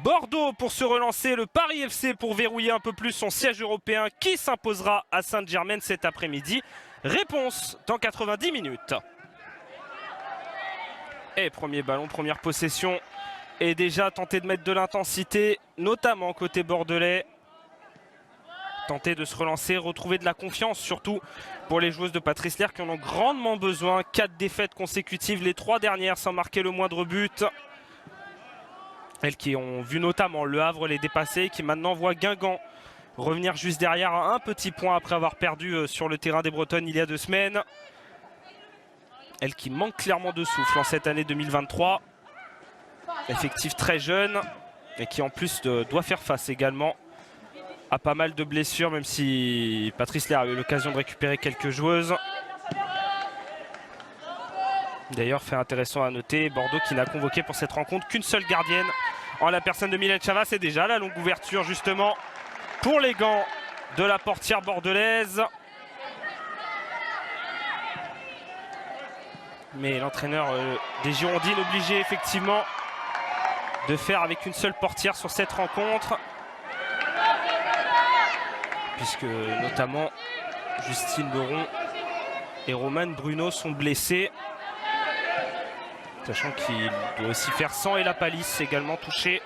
Bordeaux pour se relancer, le Paris FC pour verrouiller un peu plus son siège européen qui s'imposera à Saint-Germain cet après-midi. Réponse dans 90 minutes. Et premier ballon, première possession. Et déjà tenter de mettre de l'intensité, notamment côté bordelais. Tenter de se relancer, retrouver de la confiance, surtout pour les joueuses de Patrice Lerche qui en ont grandement besoin. 4 défaites consécutives, les 3 dernières sans marquer le moindre but. Elles qui ont vu notamment Le Havre les dépasser, qui maintenant voient Guingamp revenir juste derrière à un petit point après avoir perdu sur le terrain des Bretonnes il y a 2 semaines. Elles qui manquent clairement de souffle en cette année 2023. Effectif très jeune et qui en plus doit faire face également à pas mal de blessures, même si Patrice Lerche a eu l'occasion de récupérer quelques joueuses. D'ailleurs, fait intéressant à noter, Bordeaux qui n'a convoqué pour cette rencontre qu'une seule gardienne en la personne de Mylène Chavas. C'est déjà la longue ouverture justement pour les gants de la portière bordelaise. Mais l'entraîneur des Girondines obligé effectivement de faire avec une seule portière sur cette rencontre. Puisque notamment Justine Leron et Romane Bruno sont blessés. Sachant qu'il doit aussi faire 100 et la Palisse également touchée.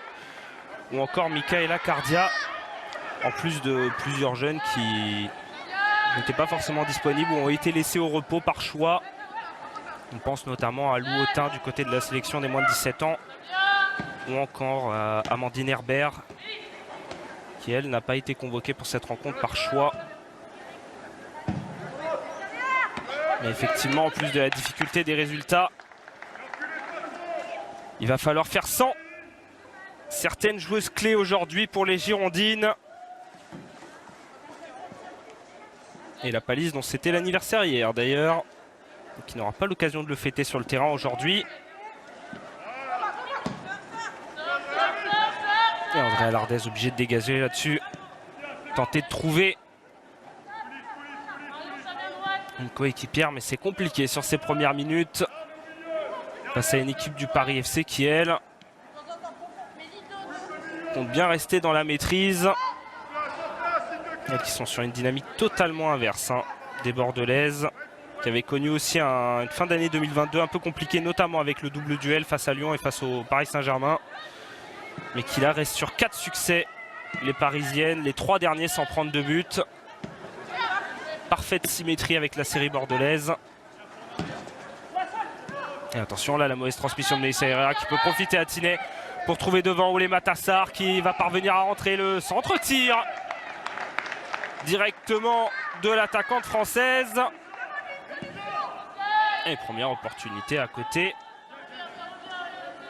Ou encore Michaela Cardia. En plus de plusieurs jeunes qui n'étaient pas forcément disponibles ou ont été laissés au repos par choix. On pense notamment à Lou Autin du côté de la sélection des moins de 17 ans. Ou encore à Amandine Herbert, qui elle n'a pas été convoquée pour cette rencontre par choix. Mais effectivement, en plus de la difficulté des résultats, il va falloir faire sans certaines joueuses clés aujourd'hui pour les Girondines. Et la Palisse dont c'était l'anniversaire hier d'ailleurs, qui n'aura pas l'occasion de le fêter sur le terrain aujourd'hui. Et Andrea Lardès obligé de dégager là-dessus. Tenter de trouver une coéquipière, mais c'est compliqué sur ces premières minutes. Face à une équipe du Paris FC qui, elle, compte bien rester dans la maîtrise. Elles qui sont sur une dynamique totalement inverse des Bordelaises, qui avaient connu aussi une fin d'année 2022 un peu compliquée, notamment avec le double duel face à Lyon et face au Paris Saint-Germain. Mais qui là reste sur 4 succès, les Parisiennes, les 3 derniers sans prendre de but. Parfaite symétrie avec la série bordelaise. Et attention là, la mauvaise transmission de Melissa Herrera qui peut profiter à Tinet pour trouver devant Oulé Matassar qui va parvenir à rentrer le centre-tir directement de l'attaquante française. Et première opportunité à côté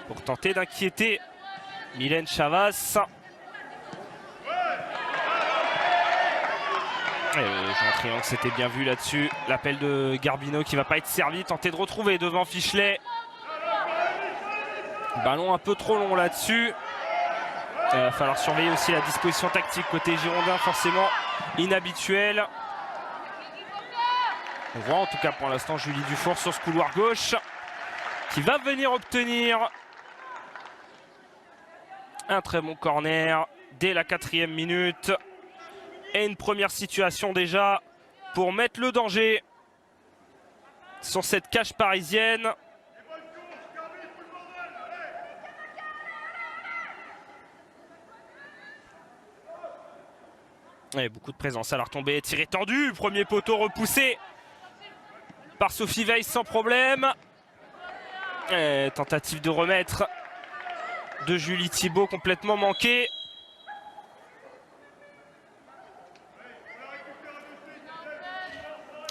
pour tenter d'inquiéter Mylène Chavas. Jean Triangle, c'était bien vu là-dessus. L'appel de Garbino qui ne va pas être servi. Tenter de retrouver devant Fichelet. Ballon un peu trop long là-dessus. Il va falloir surveiller aussi la disposition tactique côté girondin, forcément inhabituelle. On voit en tout cas pour l'instant Julie Dufour sur ce couloir gauche qui va venir obtenir un très bon corner dès la 4e minute. Et une première situation déjà pour mettre le danger sur cette cage parisienne. Et beaucoup de présence à la retombée, tiré tendu, premier poteau repoussé par Sophie Weiss sans problème. Et tentative de remettre de Julie Thibault complètement manquée.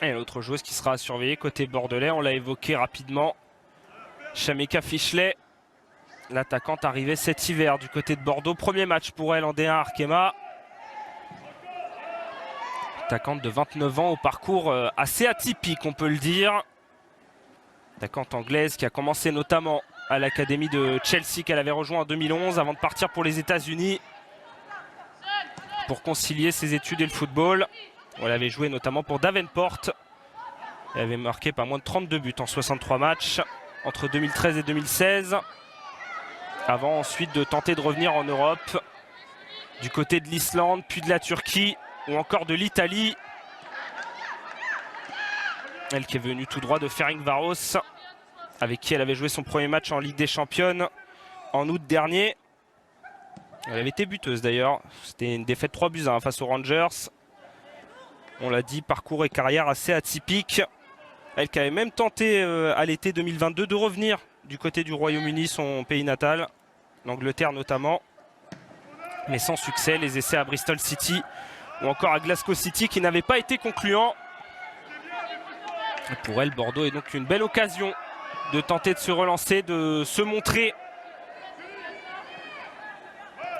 Et l'autre joueuse qui sera à surveiller côté bordelais, on l'a évoqué rapidement, Chameka Fichelet, l'attaquante arrivée cet hiver du côté de Bordeaux. Premier match pour elle en D1 Arkema. Attaquante de 29 ans au parcours assez atypique, on peut le dire. Attaquante anglaise qui a commencé notamment à l'académie de Chelsea qu'elle avait rejoint en 2011 avant de partir pour les États-Unis pour concilier ses études et le football. Elle avait joué notamment pour Davenport. Elle avait marqué pas moins de 32 buts en 63 matchs entre 2013 et 2016. avant ensuite de tenter de revenir en Europe, du côté de l'Islande, puis de la Turquie ou encore de l'Italie. Elle qui est venue tout droit de Ferencváros, avec qui elle avait joué son premier match en Ligue des Championnes en août dernier. Elle avait été buteuse d'ailleurs, c'était une défaite 3-1 face aux Rangers. On l'a dit, parcours et carrière assez atypique. Elle qui avait même tenté à l'été 2022 de revenir du côté du Royaume-Uni, son pays natal, l'Angleterre notamment. Mais sans succès, les essais à Bristol City ou encore à Glasgow City qui n'avaient pas été concluants. Et pour elle, Bordeaux est donc une belle occasion de tenter de se relancer, de se montrer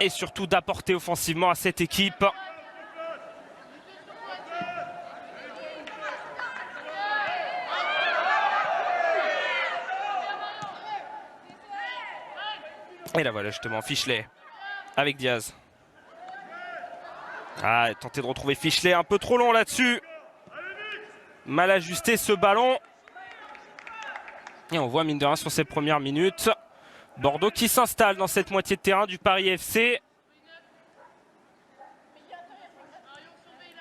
et surtout d'apporter offensivement à cette équipe. Et là voilà justement Fichelet avec Diaz. Ah, tenter de retrouver Fichelet, un peu trop long là-dessus. Mal ajusté ce ballon. Et on voit mine de rien sur ces premières minutes Bordeaux qui s'installe dans cette moitié de terrain du Paris FC.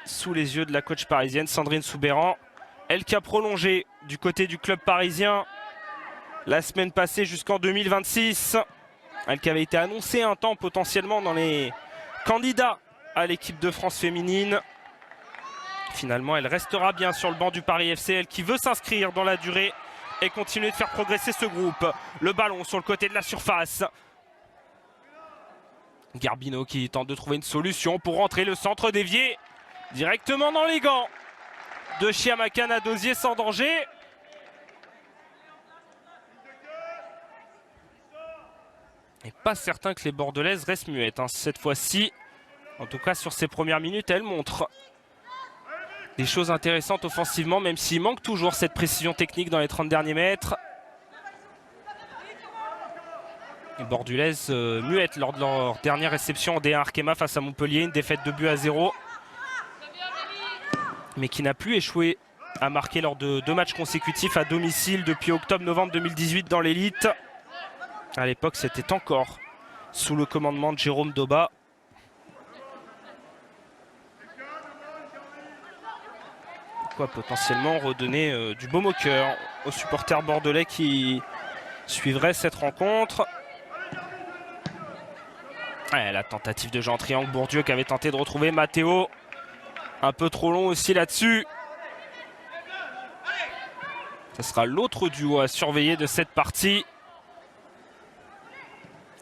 Sous les yeux de la coach parisienne Sandrine Soubeyran. Elle qui a prolongé du côté du club parisien la semaine passée jusqu'en 2026. Elle qui avait été annoncée un temps potentiellement dans les candidats à l'équipe de France féminine. Finalement, elle restera bien sur le banc du Paris FC. Elle qui veut s'inscrire dans la durée et continuer de faire progresser ce groupe. Le ballon sur le côté de la surface. Garbino qui tente de trouver une solution pour rentrer, le centre dévié directement dans les gants de Chiamaka Nadozier sans danger. Et pas certain que les Bordelaises restent muettes cette fois-ci. En tout cas sur ces premières minutes, elles montrent des choses intéressantes offensivement, même s'il manque toujours cette précision technique dans les 30 derniers mètres. Les Bordelaises muettes lors de leur dernière réception en D1 Arkema face à Montpellier, une défaite de 2-0. Mais qui n'a plus échoué à marquer lors de 2 matchs consécutifs à domicile depuis octobre-novembre 2018 dans l'élite. À l'époque, c'était encore sous le commandement de Jérôme Doba. Quoi potentiellement redonner du baume au cœur aux supporters bordelais qui suivraient cette rencontre. Ouais, la tentative de jeu en triangle, Bourdieu qui avait tenté de retrouver Matteo. Un peu trop long aussi là-dessus. Ce sera l'autre duo à surveiller de cette partie.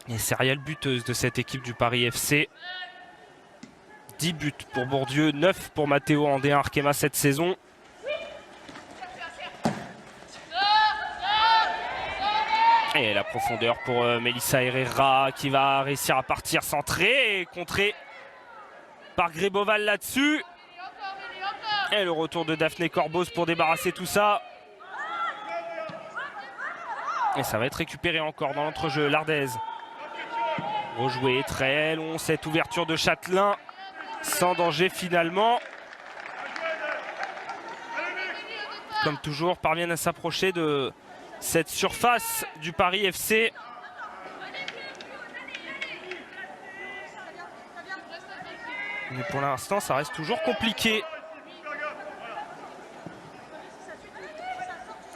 Et sérielle buteuse de cette équipe du Paris FC. 10 buts pour Bourdieu, 9 pour Matteo en D1 Arkema cette saison. Et la profondeur pour Melissa Herrera qui va réussir à partir centré et contré par Greboval là-dessus. Et le retour de Daphné Corbos pour débarrasser tout ça. Et ça va être récupéré encore dans l'entrejeu. Lardez. Rejoué très long cette ouverture de Châtelain. Sans danger finalement. Comme toujours, parviennent à s'approcher de cette surface du Paris FC. Mais pour l'instant, ça reste toujours compliqué.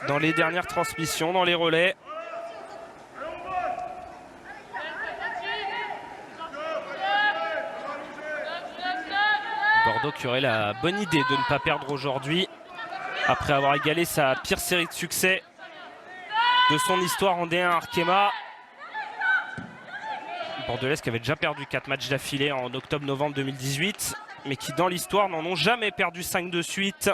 Dans les dernières transmissions, dans les relais. Bordeaux qui aurait la bonne idée de ne pas perdre aujourd'hui. Après avoir égalé sa pire série de succès de son histoire en D1 Arkema. Bordelaise qui avait déjà perdu 4 matchs d'affilée en octobre-novembre 2018. Mais qui dans l'histoire n'en ont jamais perdu 5 de suite.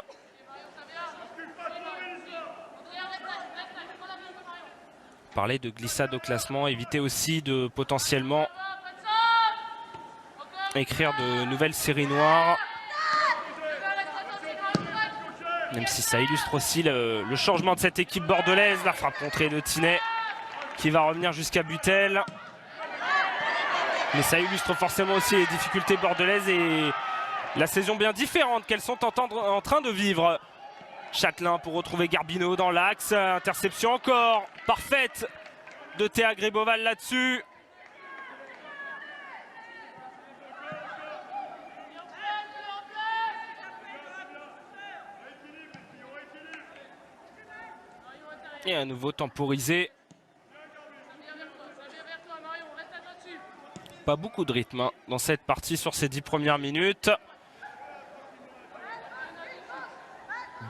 Parler de glissade au classement, éviter aussi de potentiellement écrire de nouvelles séries noires. Même si ça illustre aussi le changement de cette équipe bordelaise. La frappe contrée de Tinet qui va revenir jusqu'à Butel. Mais ça illustre forcément aussi les difficultés bordelaises et la saison bien différente qu'elles sont en train de vivre. Châtelain pour retrouver Garbino dans l'axe. Interception encore parfaite de Théa Greboval là-dessus. Et à nouveau temporisé. Pas beaucoup de rythme hein, dans cette partie sur ces 10 premières minutes.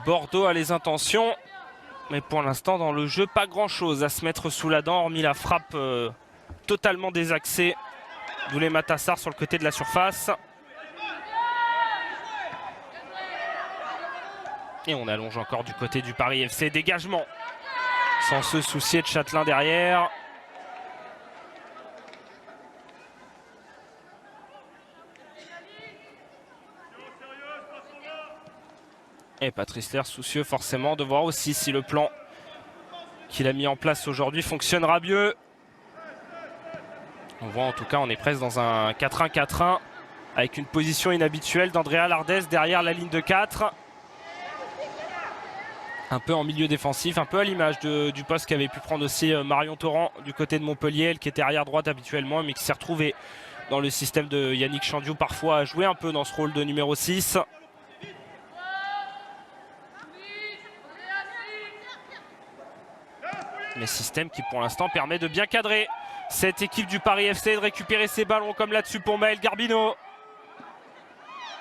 Bordeaux a les intentions. Mais pour l'instant, dans le jeu, pas grand-chose à se mettre sous la dent, hormis la frappe totalement désaxée d'Oulé Matassar sur le côté de la surface. Et on allonge encore du côté du Paris FC. Dégagement. Sans se soucier de Châtelain derrière. Et Patrice Ler soucieux forcément de voir aussi si le plan qu'il a mis en place aujourd'hui fonctionnera mieux. On voit en tout cas, on est presque dans un 4-1-4-1 avec une position inhabituelle d'Andrea Lardès derrière la ligne de 4. Un peu en milieu défensif, un peu à l'image du poste qu'avait pu prendre aussi Marion Torrent du côté de Montpellier, elle qui était arrière droite habituellement mais qui s'est retrouvée dans le système de Yannick Chandiou parfois à jouer un peu dans ce rôle de numéro 6. Mais système qui pour l'instant permet de bien cadrer cette équipe du Paris FC, de récupérer ses ballons comme là-dessus pour Maël Garbino.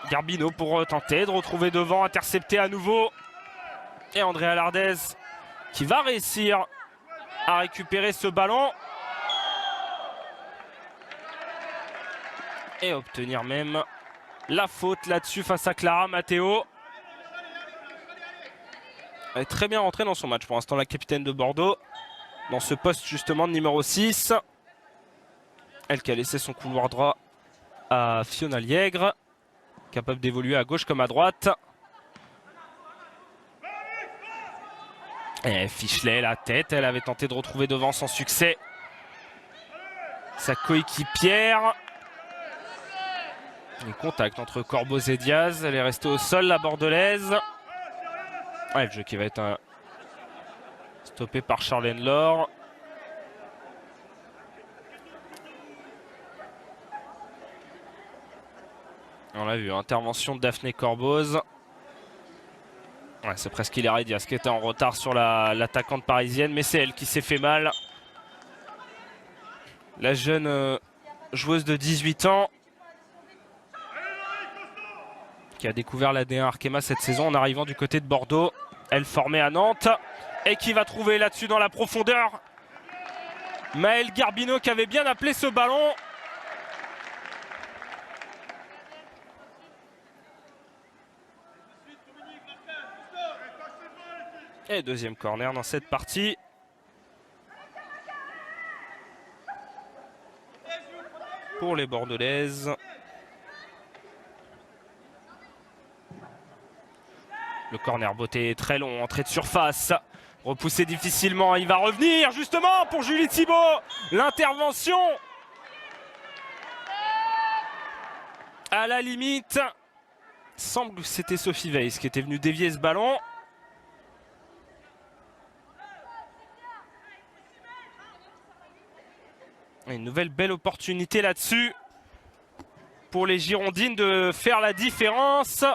Garbino pour tenter de retrouver devant, intercepté à nouveau. Et Andrea Lardès qui va réussir à récupérer ce ballon. Et obtenir même la faute là-dessus face à Clara Matteo. Elle est très bien rentrée dans son match pour l'instant, la capitaine de Bordeaux. Dans ce poste justement de numéro 6. Elle qui a laissé son couloir droit à Fiona Liègre. Capable d'évoluer à gauche comme à droite. Et Fichelet la tête. Elle avait tenté de retrouver devant sans succès sa coéquipière. Les contacts entre Corboz et Diaz. Elle est restée au sol la bordelaise. Ouais, le jeu qui va être stoppé par Charlène Laure. On l'a vu, intervention de Daphné Corboz. Ouais, c'est presque Hilaire Diaz qui était en retard sur l'attaquante parisienne, mais c'est elle qui s'est fait mal. La jeune joueuse de 18 ans qui a découvert la D1 Arkema cette saison en arrivant du côté de Bordeaux. Elle formée à Nantes et qui va trouver là-dessus dans la profondeur Maël Garbino qui avait bien appelé ce ballon. Et deuxième corner dans cette partie. Pour les Bordelaises. Le corner beauté est très long, entrée de surface. Repoussé difficilement, il va revenir justement pour Julie Thibault. L'intervention à la limite. Il semble que c'était Sophie Weiss qui était venue dévier ce ballon. Une nouvelle belle opportunité là-dessus pour les Girondines de faire la différence.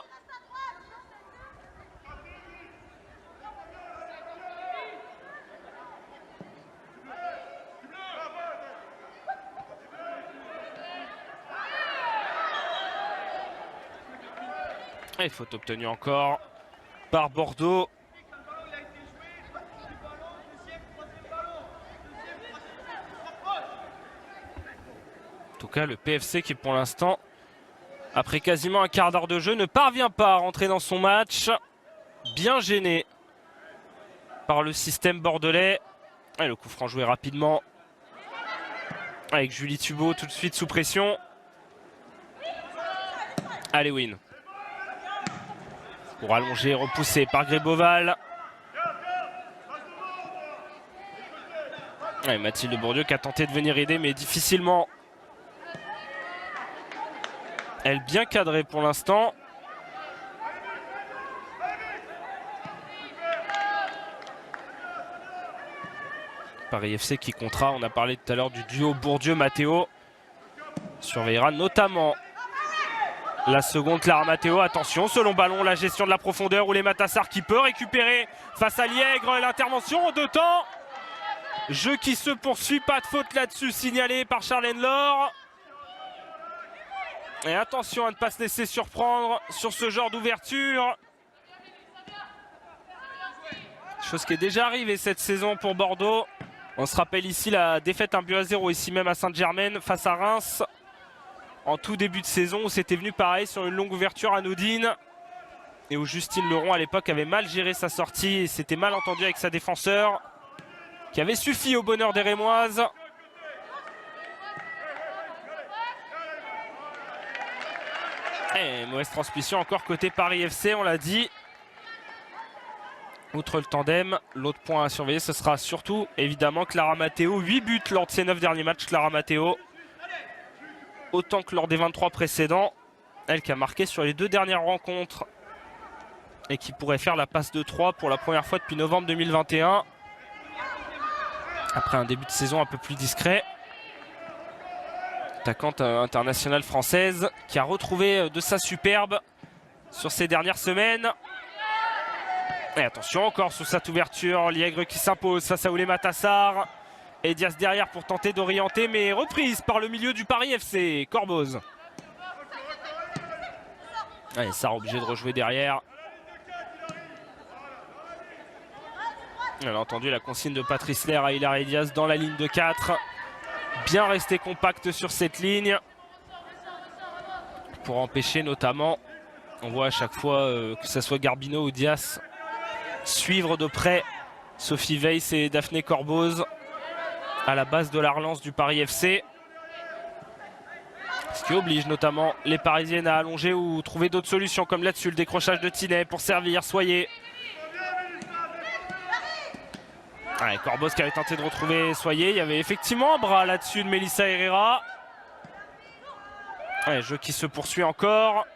Et faute obtenue encore par Bordeaux. En tout cas, le PFC qui pour l'instant, après quasiment un quart d'heure de jeu, ne parvient pas à rentrer dans son match. Bien gêné par le système bordelais. Et le coup franc joué rapidement avec Julie Thibault tout de suite sous pression. Allez, Win. Pour allonger, repoussé par Gréboval. Et Mathilde Bourdieu qui a tenté de venir aider, mais difficilement. Elle bien cadrée pour l'instant. Paris FC qui comptera, on a parlé tout à l'heure du duo Bourdieu-Matteo. Surveillera notamment La seconde, Clara Matteo. Attention, ce long ballon, la gestion de la profondeur où les Matassar qui peut récupérer face à Liègre. L'intervention en 2 temps. Jeu qui se poursuit, pas de faute là-dessus, signalé par Charlène Laure. Et attention à ne pas se laisser surprendre sur ce genre d'ouverture. Chose qui est déjà arrivée cette saison pour Bordeaux. On se rappelle ici la défaite 1-0 ici même à Sainte-Germaine face à Reims. En tout début de saison où c'était venu pareil sur une longue ouverture anodine. Et où Justine Leron à l'époque avait mal géré sa sortie et s'était mal entendu avec sa défenseur. Qui avait suffi au bonheur des Rémoises. Et mauvaise transmission encore côté Paris FC, on l'a dit. Outre le tandem, l'autre point à surveiller, ce sera surtout évidemment Clara Matteo. 8 buts lors de ses 9 derniers matchs, Clara Matteo. Autant que lors des 23 précédents. Elle qui a marqué sur les 2 dernières rencontres. Et qui pourrait faire la passe de 3 pour la première fois depuis novembre 2021. Après un début de saison un peu plus discret. Attaquante internationale française qui a retrouvé de sa superbe sur ces dernières semaines. Et attention encore sur cette ouverture, Liègre qui s'impose face à Oulé Matassar. Et Diaz derrière pour tenter d'orienter, mais reprise par le milieu du Paris FC, Corboz. Allez, Sarr obligé de rejouer derrière. On a entendu la consigne de Patrice Lair à Hilary Diaz dans la ligne de 4. Bien rester compact sur cette ligne. Pour empêcher notamment, on voit à chaque fois que ce soit Garbino ou Diaz, suivre de près Sophie Weiss et Daphné Corboz à la base de la relance du Paris FC. Ce qui oblige notamment les Parisiennes à allonger ou trouver d'autres solutions comme là-dessus le décrochage de Tinet pour servir Soyer. Ouais, Corboz qui avait tenté de retrouver Soyer. Il y avait effectivement un bras là-dessus de Melissa Herrera. Ouais, jeu qui se poursuit encore.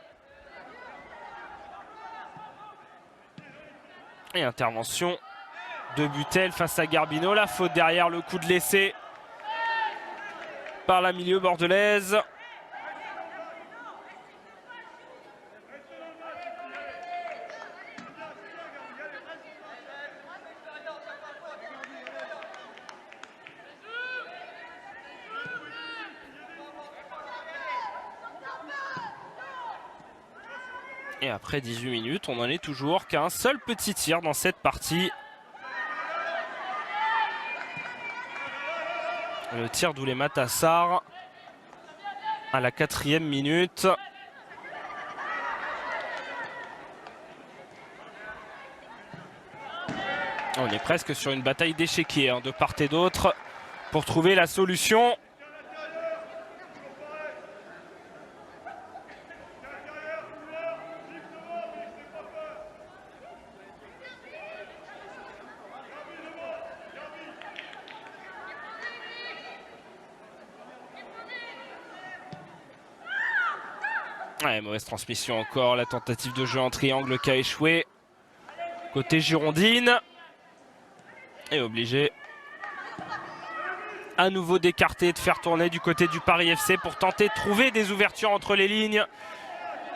Et intervention de Butel face à Garbino. La faute derrière, le coup de l'essai par la milieu bordelaise. Et après 18 minutes, on n'en est toujours qu'à un seul petit tir dans cette partie. Le tir d'Oulé Matassar à la 4e minute. On est presque sur une bataille d'échiquier de part et d'autre pour trouver la solution. Ouais, mauvaise transmission encore, la tentative de jeu en triangle qui a échoué. Côté girondine. Et obligé à nouveau d'écarter, de faire tourner du côté du Paris FC pour tenter de trouver des ouvertures entre les lignes.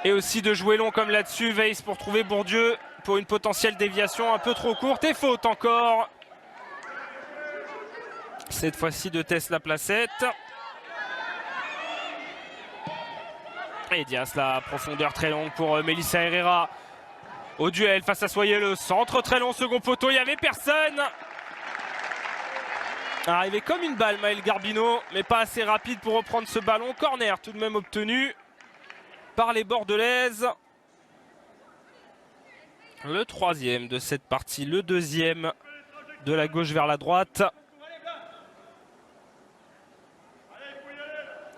Et aussi de jouer long comme là-dessus. Weiss pour trouver Bourdieu pour une potentielle déviation un peu trop courte. Et faute encore. Cette fois-ci de Tess la Placette. Et Diaz, la profondeur très longue pour Melissa Herrera. Au duel face à Soyer, le centre très long, second poteau, il n'y avait personne. Arrivé comme une balle Maëlle Garbino, mais pas assez rapide pour reprendre ce ballon. Corner tout de même obtenu par les Bordelaises. Le 3e de cette partie, le 2e de la gauche vers la droite.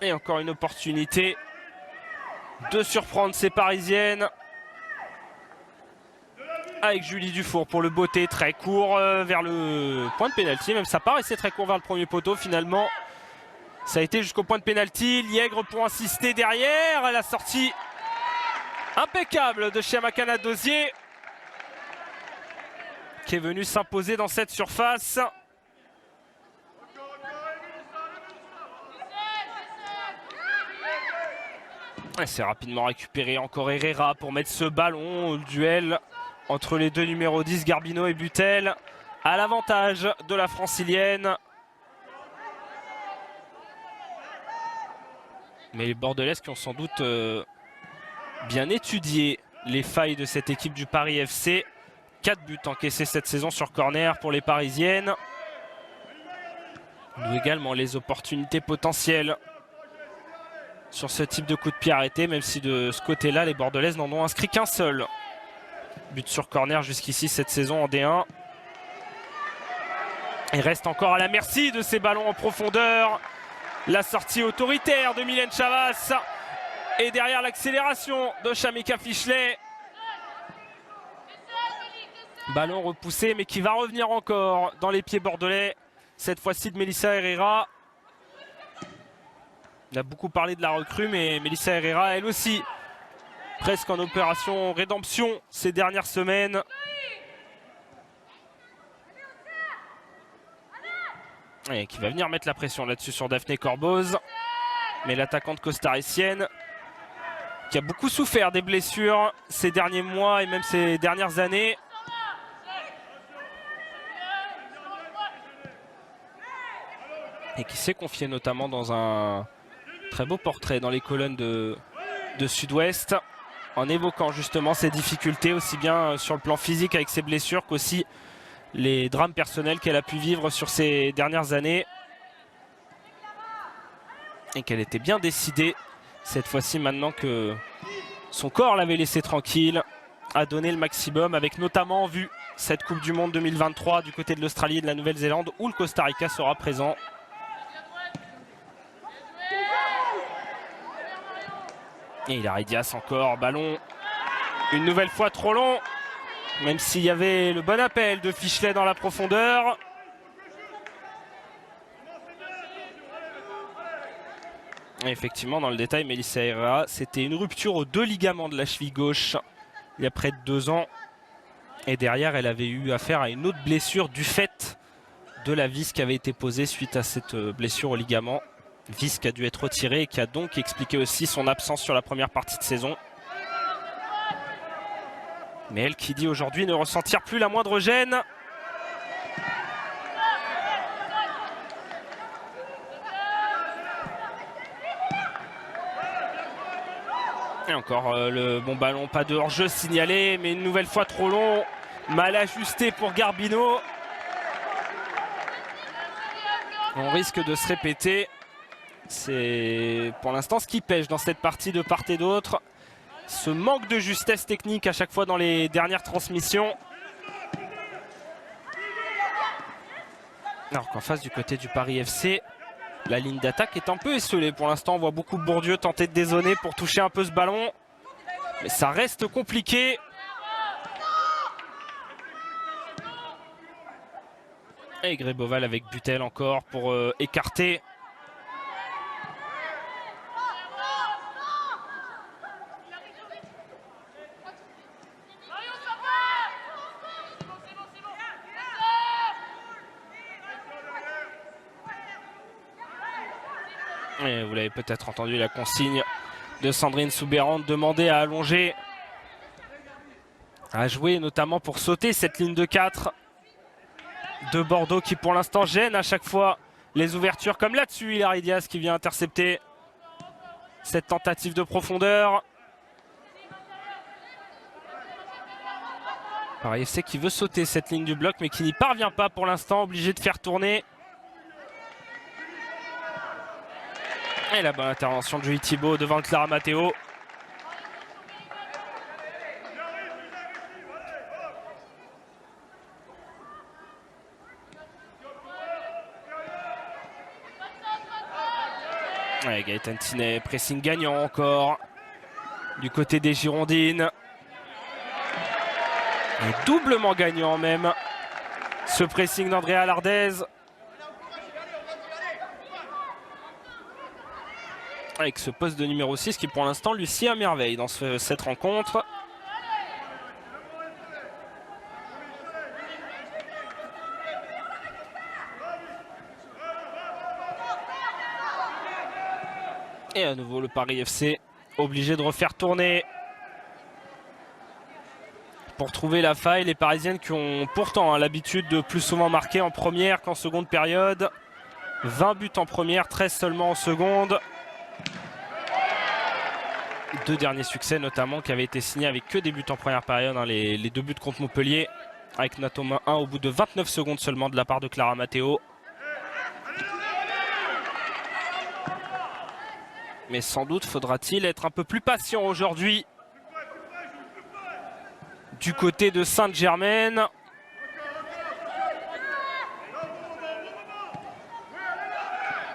Et encore une opportunité de surprendre ces Parisiennes. Avec Julie Dufour pour le beauté très court vers le point de pénalty. Même ça paraissait très court vers le premier poteau. Finalement, ça a été jusqu'au point de pénalty. Liègre pour insister derrière. La sortie impeccable de Chiamakana Dosier qui est venu s'imposer dans cette surface. C'est rapidement récupéré, encore Herrera pour mettre ce ballon. Le duel entre les deux numéros 10, Garbino et Butel, à l'avantage de la francilienne. Mais les Bordelaises qui ont sans doute bien étudié les failles de cette équipe du Paris FC. 4 buts encaissés cette saison sur corner pour les Parisiennes. D'où également les opportunités potentielles sur ce type de coup de pied arrêté, même si de ce côté-là, les Bordelaises n'en ont inscrit qu'un seul. But sur corner jusqu'ici cette saison en D1. Il reste encore à la merci de ces ballons en profondeur. La sortie autoritaire de Mylène Chavas. Et derrière l'accélération de Shamika Fichelet. Ballon repoussé mais qui va revenir encore dans les pieds bordelais. Cette fois-ci de Melissa Herrera. On a beaucoup parlé de la recrue, mais Melissa Herrera, elle aussi, presque en opération rédemption ces dernières semaines. Et qui va venir mettre la pression là-dessus sur Daphné Corboz. Mais l'attaquante costaricienne, qui a beaucoup souffert des blessures ces derniers mois et même ces dernières années. Et qui s'est confiée notamment dans un très beau portrait dans les colonnes de Sud-Ouest, en évoquant justement ses difficultés, aussi bien sur le plan physique avec ses blessures qu'aussi les drames personnels qu'elle a pu vivre sur ces dernières années. Et qu'elle était bien décidée, cette fois-ci maintenant que son corps l'avait laissé tranquille, à donner le maximum, avec notamment en vue cette Coupe du Monde 2023 du côté de l'Australie et de la Nouvelle-Zélande, où le Costa Rica sera présent. Et Hilary Dias encore, ballon une nouvelle fois trop long, même s'il y avait le bon appel de Fichelet dans la profondeur. Et effectivement, dans le détail, Melissa Herrera, c'était une rupture aux 2 ligaments de la cheville gauche il y a près de 2 ans. Et derrière, elle avait eu affaire à une autre blessure du fait de la vis qui avait été posée suite à cette blessure au ligament. Vis qui a dû être retiré et qui a donc expliqué aussi son absence sur la première partie de saison. Mais elle qui dit aujourd'hui ne ressentir plus la moindre gêne. Et encore le bon ballon, pas de hors-jeu signalé, mais une nouvelle fois trop long. Mal ajusté pour Garbino. On risque de se répéter. C'est pour l'instant ce qui pêche dans cette partie de part et d'autre. Ce manque de justesse technique à chaque fois dans les dernières transmissions. Alors qu'en face du côté du Paris FC, la ligne d'attaque est un peu esselée. Pour l'instant, on voit beaucoup de Bourdieu tenter de dézonner pour toucher un peu ce ballon. Mais ça reste compliqué. Et Gréboval avec Butel encore pour écarter. Et vous l'avez peut-être entendu, la consigne de Sandrine Soubérande, demander à allonger, à jouer notamment pour sauter cette ligne de 4 de Bordeaux qui pour l'instant gêne à chaque fois les ouvertures, comme là-dessus Hilary Dias qui vient intercepter cette tentative de profondeur. Paris FC qui veut sauter cette ligne du bloc mais qui n'y parvient pas pour l'instant, obligé de faire tourner. Et la bonne intervention de Julie Thibault devant Clara Matteo. Ouais, Gaëtan Tinet, pressing gagnant encore du côté des Girondines. Et doublement gagnant même ce pressing d'Andrea Lardez. Avec ce poste de numéro 6 qui pour l'instant lui sied à merveille dans cette rencontre. Et à nouveau le Paris FC Obligé de refaire tourner pour trouver la faille. Les Parisiennes qui ont pourtant l'habitude de plus souvent marquer en première qu'en seconde période. 20 buts en première, 13 seulement en seconde. 2 derniers succès notamment qui avaient été signés avec que des buts en première période. Les 2 buts contre Montpellier avec notamment un au bout de 29 secondes seulement de la part de Clara Matteo. Mais sans doute faudra-t-il être un peu plus patient aujourd'hui du côté de Sainte-Germaine.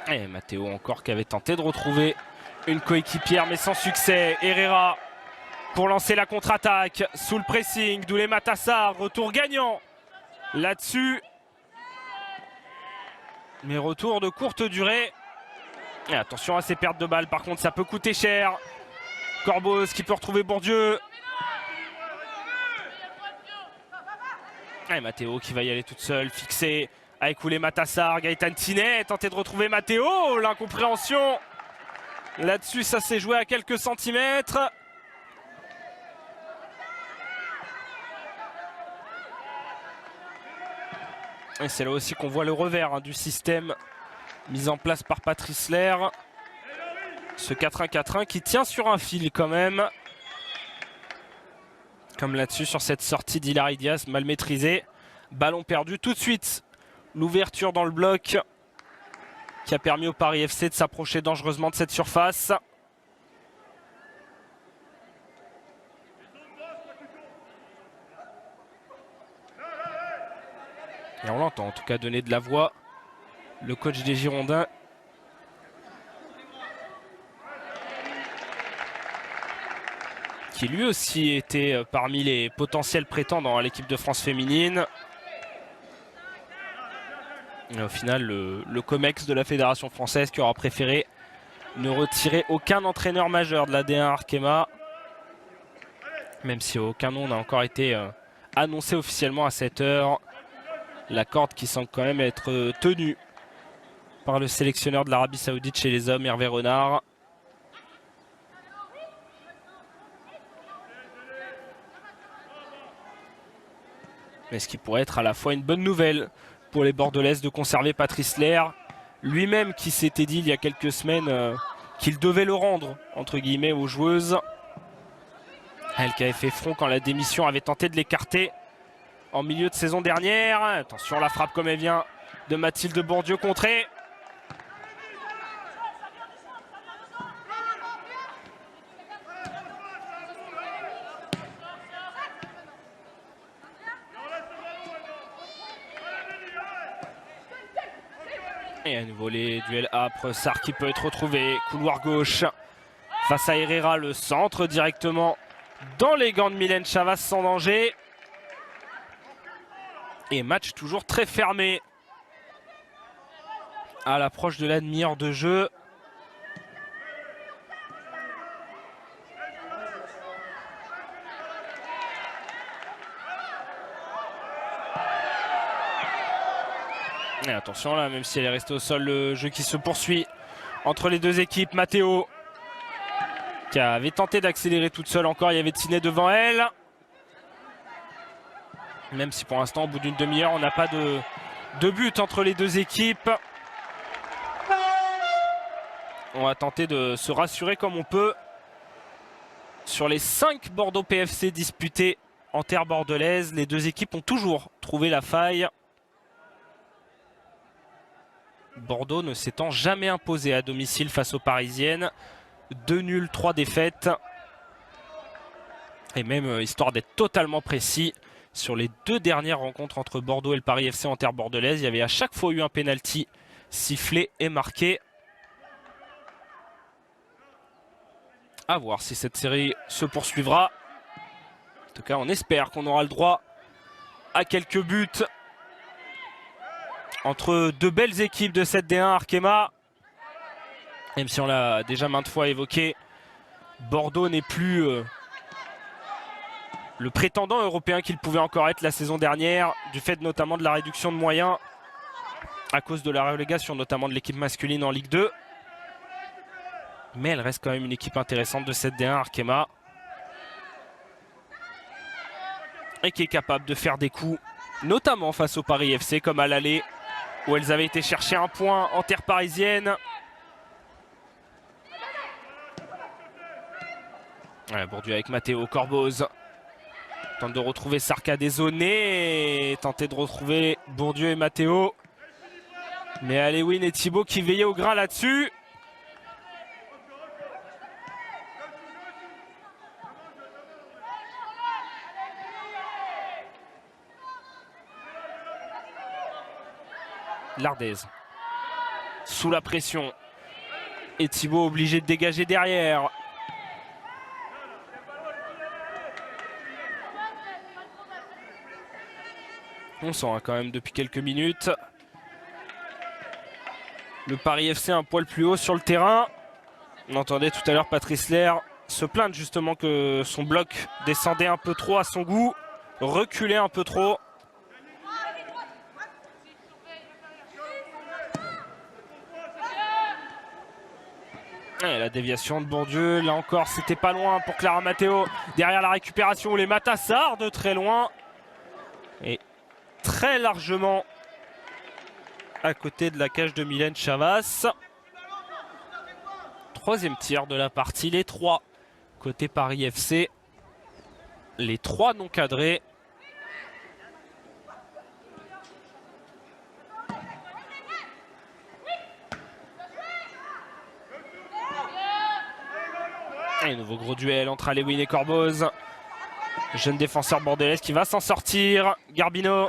Et Matteo encore qui avait tenté de retrouver une coéquipière mais sans succès. Herrera pour lancer la contre-attaque sous le pressing. Doulé Matassar, retour gagnant là-dessus. Mais retour de courte durée. Et attention à ces pertes de balles, par contre ça peut coûter cher. Corbos qui peut retrouver Bourdieu. Et Matteo qui va y aller toute seule, fixée avec Doulé Matassar. Gaëtan Tinet tenté de retrouver Matteo. L'incompréhension là-dessus, ça s'est joué à quelques centimètres. Et c'est là aussi qu'on voit le revers du système mis en place par Patrice Lair. Ce 4-1-4-1 qui tient sur un fil quand même. Comme là-dessus sur cette sortie d'Hilary Diaz mal maîtrisée. Ballon perdu tout de suite. L'ouverture dans le bloc qui a permis au Paris FC de s'approcher dangereusement de cette surface. Et on l'entend en tout cas donner de la voix. Le coach des Girondins. Qui lui aussi était parmi les potentiels prétendants à l'équipe de France féminine. Et au final, le COMEX de la Fédération française qui aura préféré ne retirer aucun entraîneur majeur de la D1 Arkema. Même si aucun nom n'a encore été annoncé officiellement à cette heure. La corde qui semble quand même être tenue par le sélectionneur de l'Arabie Saoudite chez les hommes, Hervé Renard. Mais ce qui pourrait être à la fois une bonne nouvelle pour les Bordelaises de conserver Patrice Lair, lui-même qui s'était dit il y a quelques semaines qu'il devait le rendre, entre guillemets, aux joueuses. Elle qui avait fait front quand la démission avait tenté de l'écarter en milieu de saison dernière. Attention, la frappe comme elle vient de Mathilde Bourdieu contrée. Et à nouveau les duels âpres. Sarr qui peut être retrouvé. Couloir gauche face à Herrera. Le centre directement dans les gants de Mylène Chavas sans danger. Et match toujours très fermé à l'approche de la demi-heure de jeu. Et attention là, même si elle est restée au sol, le jeu qui se poursuit entre les deux équipes. Matteo qui avait tenté d'accélérer toute seule encore. Il y avait Tinet devant elle. Même si pour l'instant, au bout d'une demi-heure, on n'a pas de but entre les deux équipes. On va tenter de se rassurer comme on peut sur les 5 Bordeaux PFC disputés en terre bordelaise. Les deux équipes ont toujours trouvé la faille. Bordeaux ne s'étant jamais imposé à domicile face aux Parisiennes. 2 nuls, 3 défaites. Et même, histoire d'être totalement précis, sur les 2 dernières rencontres entre Bordeaux et le Paris FC en terre bordelaise, il y avait à chaque fois eu un pénalty sifflé et marqué. À voir si cette série se poursuivra. En tout cas, on espère qu'on aura le droit à quelques buts entre 2 belles équipes de cette D1 Arkema. Même si on l'a déjà maintes fois évoqué, Bordeaux n'est plus le prétendant européen qu'il pouvait encore être la saison dernière, du fait notamment de la réduction de moyens à cause de la relégation notamment de l'équipe masculine en Ligue 2. Mais elle reste quand même une équipe intéressante de cette D1 Arkema. Et qui est capable de faire des coups, notamment face au Paris FC, comme à l'aller, où elles avaient été chercher un point en terre parisienne. Ouais, Bourdieu avec Matteo Corboz. Tente de retrouver Sarka dézoné. Tenter de retrouver Bourdieu et Matteo. Mais Alewin et Thibaut qui veillaient au grain là-dessus. Lardez. Sous la pression. Et Thibaut obligé de dégager derrière. On sent quand même depuis quelques minutes le Paris FC un poil plus haut sur le terrain. On entendait tout à l'heure Patrice Lair se plaindre justement que son bloc descendait un peu trop à son goût, reculait un peu trop. Et la déviation de Bourdieu, là encore c'était pas loin pour Clara Matteo. Derrière la récupération, les Matassars de très loin. Et très largement à côté de la cage de Mylène Chavas. Troisième tir de la partie, les 3 côté Paris FC. Les 3 non cadrés. Et nouveau gros duel entre Alewin et Corboz. Jeune défenseur bordelais qui va s'en sortir. Garbino.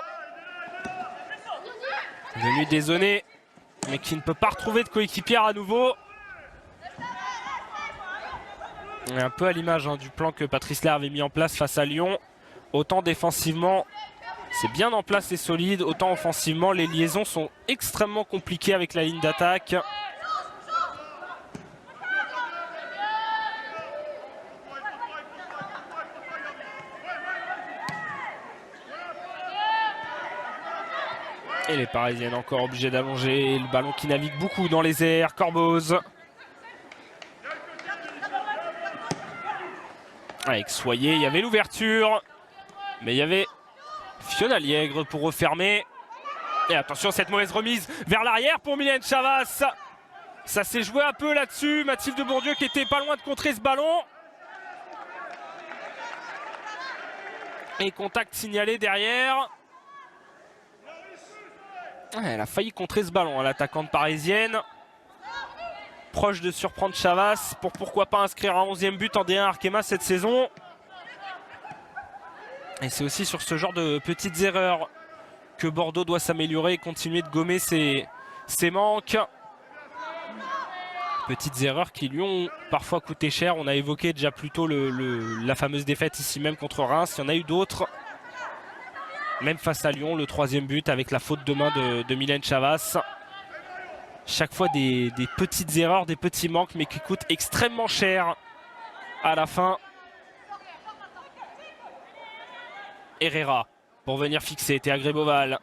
Venu dézoner, mais qui ne peut pas retrouver de coéquipière à nouveau. Et un peu à l'image du plan que Patrice Lair avait mis en place face à Lyon. Autant défensivement, c'est bien en place et solide. Autant offensivement, les liaisons sont extrêmement compliquées avec la ligne d'attaque. Et les Parisiennes encore obligées d'allonger. Le ballon qui navigue beaucoup dans les airs. Corboz. Avec Soyer, il y avait l'ouverture. Mais il y avait Fiona Liègre pour refermer. Et attention, cette mauvaise remise vers l'arrière pour Mylène Chavas. Ça s'est joué un peu là-dessus. Mathilde de Bourdieu qui était pas loin de contrer ce ballon. Et contact signalé derrière. Elle a failli contrer ce ballon, l'attaquante parisienne. Proche de surprendre Chavas pour pourquoi pas inscrire un 11e but en D1 Arkema cette saison. Et c'est aussi sur ce genre de petites erreurs que Bordeaux doit s'améliorer et continuer de gommer ses manques. Petites erreurs qui lui ont parfois coûté cher. On a évoqué déjà plus tôt la fameuse défaite ici même contre Reims. Il y en a eu d'autres. Même face à Lyon, le 3e but avec la faute de main de Mylène Chavas. Chaque fois des petites erreurs, des petits manques, mais qui coûtent extrêmement cher à la fin. Herrera pour venir fixer Théa Gréboval.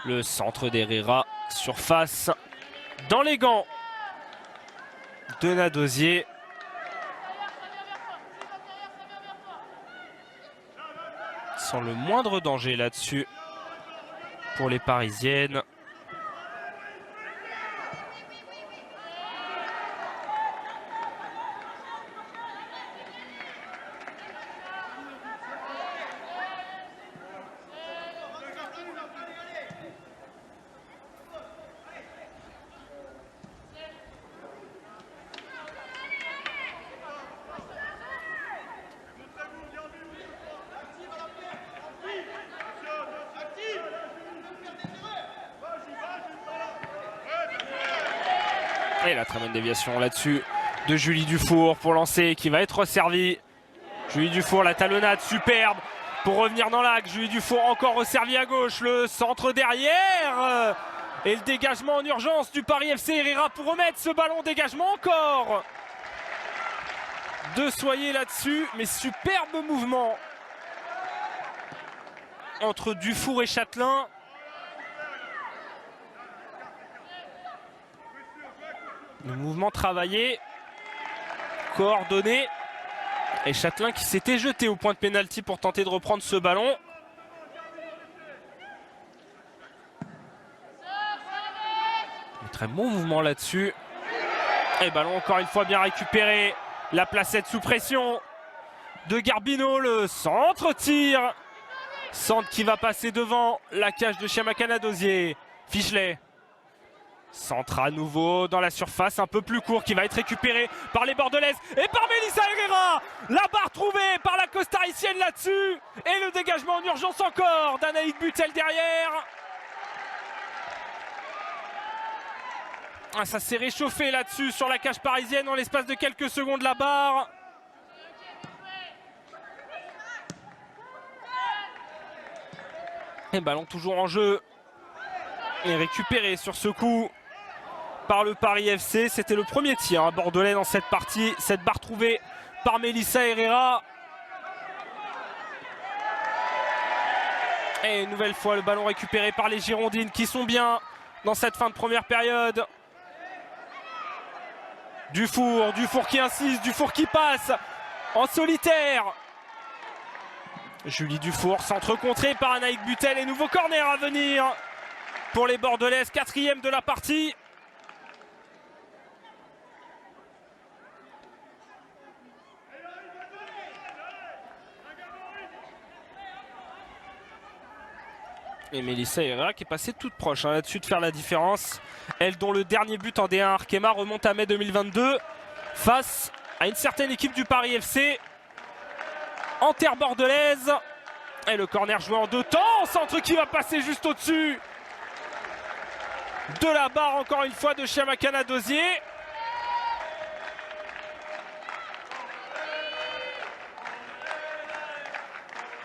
Le centre d'Herrera, surface dans les gants de Nadosier. Sans le moindre danger là-dessus pour les Parisiennes. Et la très bonne déviation là-dessus de Julie Dufour pour lancer qui va être resservie. Julie Dufour, la talonnade superbe pour revenir dans l'axe. Julie Dufour encore resservie à gauche. Le centre derrière. Et le dégagement en urgence du Paris FC. Herrera pour remettre ce ballon. Dégagement encore de Soyer là-dessus. Mais superbe mouvement entre Dufour et Châtelain. Le mouvement travaillé coordonné. Et Châtelain qui s'était jeté au point de pénalty pour tenter de reprendre ce ballon. Très bon mouvement là-dessus. Et ballon encore une fois bien récupéré. La placette sous pression de Garbino. Le centre-tir. Centre qui va passer devant la cage de Chiamakana Dosier. Fichelet. Centre à nouveau dans la surface, un peu plus court, qui va être récupéré par les Bordelaises et par Melissa Herrera. La barre trouvée par la costaricienne là-dessus. Et le dégagement en urgence encore d'Anaïk Butel derrière. Ah, ça s'est réchauffé là-dessus sur la cage parisienne en l'espace de quelques secondes la barre. Et ballon toujours en jeu. Et récupéré sur ce coup par le Paris FC. C'était le premier tir bordelais dans cette partie. Cette barre trouvée par Melissa Herrera. Et une nouvelle fois le ballon récupéré par les Girondines qui sont bien dans cette fin de première période. Dufour qui insiste, Dufour qui passe en solitaire. Julie Dufour, centre contré par Anaïk Butel et nouveau corner à venir pour les Bordelaises, 4e de la partie. Et Melissa Herrera qui est passée toute proche là-dessus de faire la différence. Elle dont le dernier but en D1 Arkema remonte à mai 2022 face à une certaine équipe du Paris FC en terre bordelaise. Et le corner joué en 2 temps. Centre qui va passer juste au-dessus de la barre encore une fois de Chiamakana Dosier.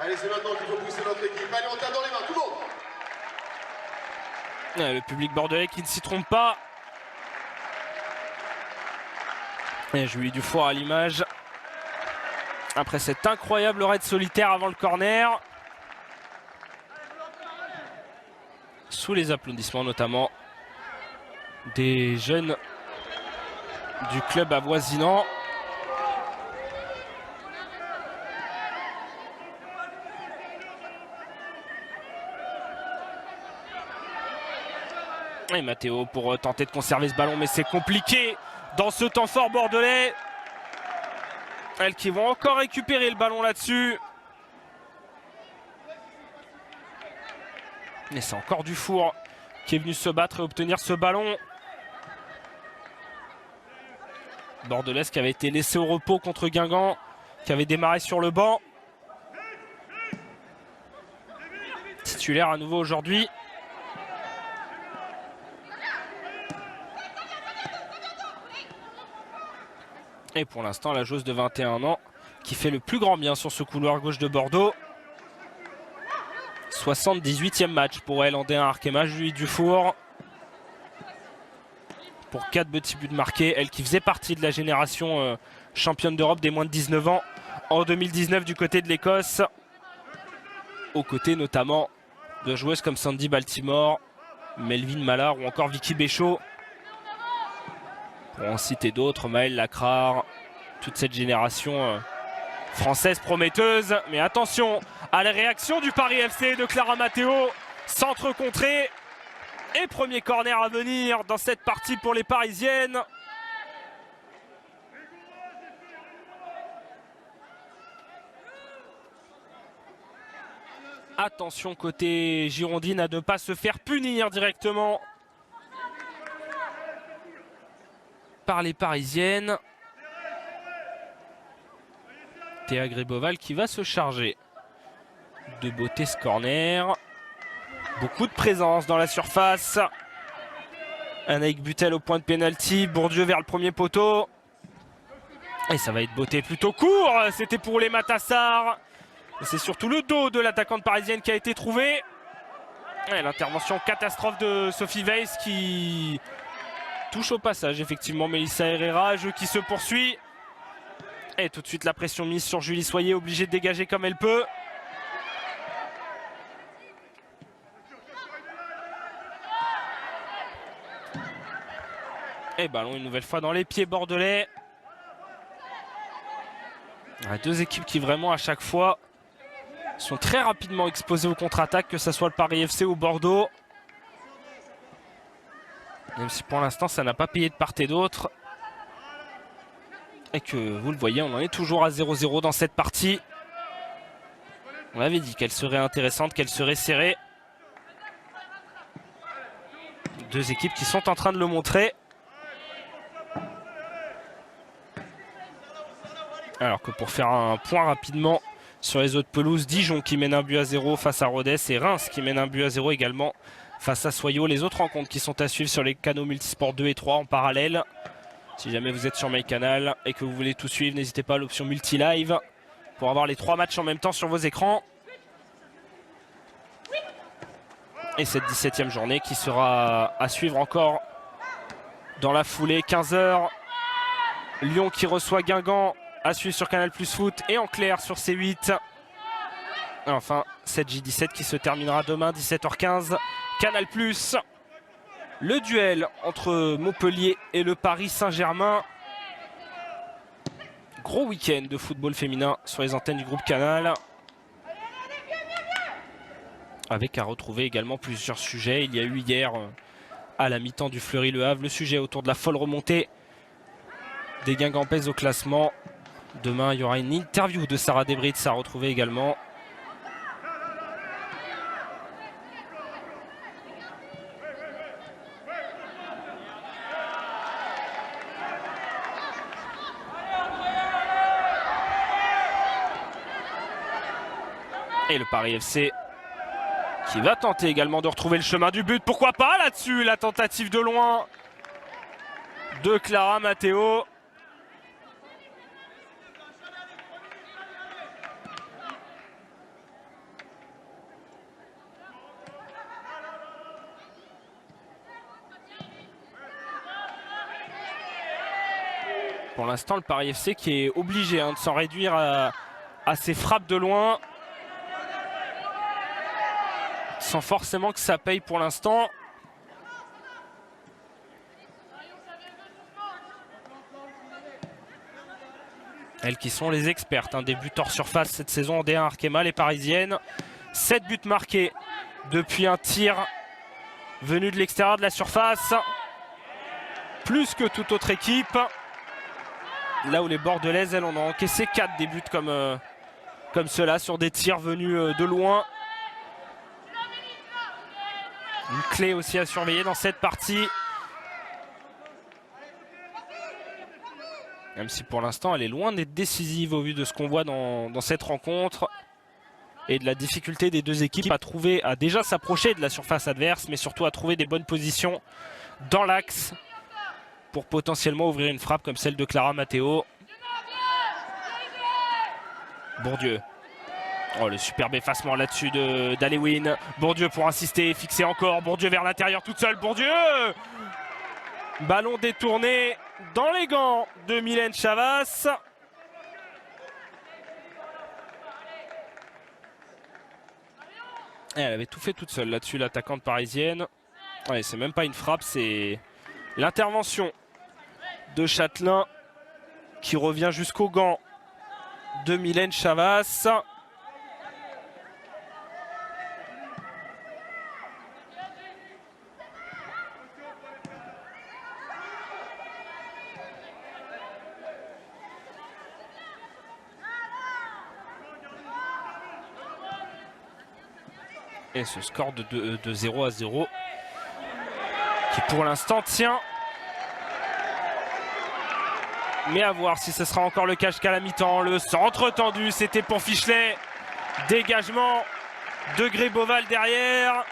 Allez, c'est maintenant qu'il faut pousser notre équipe. Allez, on tape dans les mains, tout le monde. Le public bordelais qui ne s'y trompe pas. Et Julie Dufour à l'image. Après cet incroyable raid solitaire avant le corner. Sous les applaudissements notamment des jeunes du club avoisinant. Et Mathéo pour tenter de conserver ce ballon, mais c'est compliqué dans ce temps fort bordelais. Elles qui vont encore récupérer le ballon là-dessus. Et c'est encore Dufour qui est venu se battre et obtenir ce ballon. Bordelaise qui avait été laissé au repos contre Guingamp, qui avait démarré sur le banc. Titulaire à nouveau aujourd'hui. Et pour l'instant, la joueuse de 21 ans qui fait le plus grand bien sur ce couloir gauche de Bordeaux. 78e match pour elle en D1 Arkema, Julie Dufour. Pour 4 petits buts marqués. Elle qui faisait partie de la génération championne d'Europe des moins de 19 ans en 2019 du côté de l'Écosse. Aux côtés notamment de joueuses comme Sandy Baltimore, Melvin Mallard ou encore Vicky Béchaud. Pour en citer d'autres, Maëlle Lacrare, toute cette génération française prometteuse. Mais attention à la réaction du Paris FC de Clara Mathéo. Centre contré et premier corner à venir dans cette partie pour les Parisiennes. Attention côté girondine à ne pas se faire punir directement par les Parisiennes. Théa Gréboval qui va se charger de botter ce corner. Beaucoup de présence dans la surface. Anaïk Butel au point de pénalty. Bourdieu vers le premier poteau. Et ça va être botté plutôt court. C'était pour les Matassar. Et c'est surtout le dos de l'attaquante parisienne qui a été trouvé. L'intervention catastrophe de Sophie Weiss qui touche au passage effectivement Melissa Herrera. Jeu qui se poursuit. Et tout de suite la pression mise sur Julie Soyer, obligée de dégager comme elle peut. Et ballon une nouvelle fois dans les pieds bordelais. Deux équipes qui vraiment à chaque fois sont très rapidement exposées aux contre-attaques, que ce soit le Paris FC ou Bordeaux. Même si pour l'instant ça n'a pas payé de part et d'autre. Et que vous le voyez, on en est toujours à 0-0 dans cette partie. On avait dit qu'elle serait intéressante, qu'elle serait serrée. Deux équipes qui sont en train de le montrer. Alors que pour faire un point rapidement sur les autres pelouses, Dijon qui mène 1-0 face à Rodez et Reims qui mène 1-0 également face à Soyaux. Les autres rencontres qui sont à suivre sur les canaux Multisport 2 et 3 en parallèle. Si jamais vous êtes sur MyCanal et que vous voulez tout suivre, n'hésitez pas à l'option Multi-Live pour avoir les 3 matchs en même temps sur vos écrans. Et cette 17e journée qui sera à suivre encore dans la foulée. 15 h. Lyon qui reçoit Guingamp à suivre sur Canal Plus Foot et en clair sur C8. Et enfin, cette J17 qui se terminera demain 17h15. Canal Plus. Le duel entre Montpellier et le Paris Saint-Germain. Gros week-end de football féminin sur les antennes du groupe Canal. Avec à retrouver également plusieurs sujets. Il y a eu hier à la mi-temps du Fleury-Le Havre le sujet autour de la folle remontée des Guingampaises au classement. Demain, il y aura une interview de Sarah Desbritz à retrouver également. Et le Paris FC qui va tenter également de retrouver le chemin du but. Pourquoi pas là-dessus, la tentative de loin de Clara Matteo. Pour l'instant, le Paris FC qui est obligé de s'en réduire à ses frappes de loin. Sans forcément que ça paye pour l'instant. Elles qui sont les expertes des buts hors surface cette saison en D1 Arkema, les parisiennes. 7 buts marqués depuis un tir venu de l'extérieur de la surface. Plus que toute autre équipe. Là où les Bordelaises, elles, en ont encaissé 4 des buts comme cela sur des tirs venus de loin. Une clé aussi à surveiller dans cette partie. Même si pour l'instant elle est loin d'être décisive au vu de ce qu'on voit dans cette rencontre. Et de la difficulté des deux équipes à déjà s'approcher de la surface adverse, mais surtout à trouver des bonnes positions dans l'axe pour potentiellement ouvrir une frappe comme celle de Clara Matteo. Bourdieu. Oh, le superbe effacement là-dessus d'Alewin. Bourdieu pour insister, fixer encore. Bourdieu vers l'intérieur toute seule. Bourdieu! Ballon détourné dans les gants de Mylène Chavas. Et elle avait tout fait toute seule là-dessus, l'attaquante parisienne. Ouais, c'est même pas une frappe, c'est l'intervention de Châtelain qui revient jusqu'au gant de Mylène Chavas. Et ce score de 0-0 qui pour l'instant tient. Mais à voir si ce sera encore le cas jusqu'à la mi-temps. Le centre tendu, c'était pour Fichelet. Dégagement de Gréboval derrière.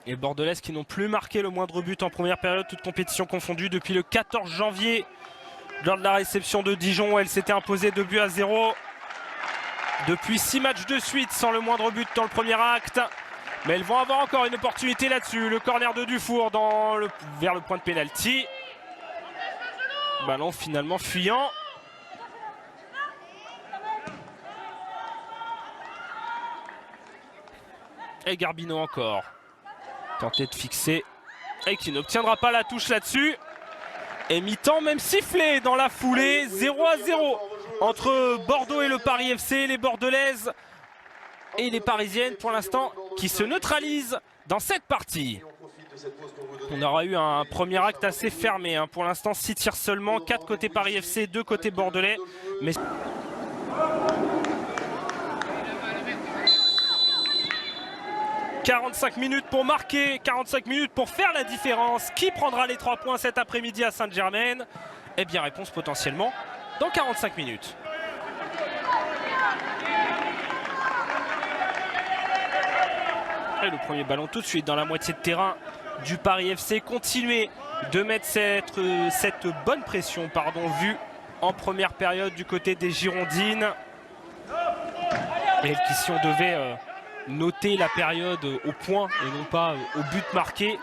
Et Bordelaises qui n'ont plus marqué le moindre but en première période, toute compétition confondue, depuis le 14 janvier. Lors de la réception de Dijon, elle s'était imposée 2-0. Depuis 6 matchs de suite sans le moindre but dans le premier acte. Mais elles vont avoir encore une opportunité là-dessus. Le corner de Dufour vers le point de pénalty. Ballon finalement fuyant. Et Garbino encore. Tenté de fixer Et qui n'obtiendra pas la touche là-dessus. Et mi-temps même sifflé dans la foulée. 0-0 entre Bordeaux et le Paris FC. Les Bordelaises et les Parisiennes pour l'instant qui se neutralisent dans cette partie. On aura eu un premier acte assez fermé. Pour l'instant, 6 tirs seulement. 4 côté Paris FC, 2 côté Bordelais. Mais... 45 minutes pour marquer, 45 minutes pour faire la différence. Qui prendra les 3 points cet après-midi à Sainte-Germaine? Eh bien, réponse potentiellement dans 45 minutes. Et le premier ballon tout de suite dans la moitié de terrain du Paris FC. Continuer de mettre cette bonne pression vue en première période du côté des Girondines. Et qui, si on devait noter la période au point et non pas au but marqué,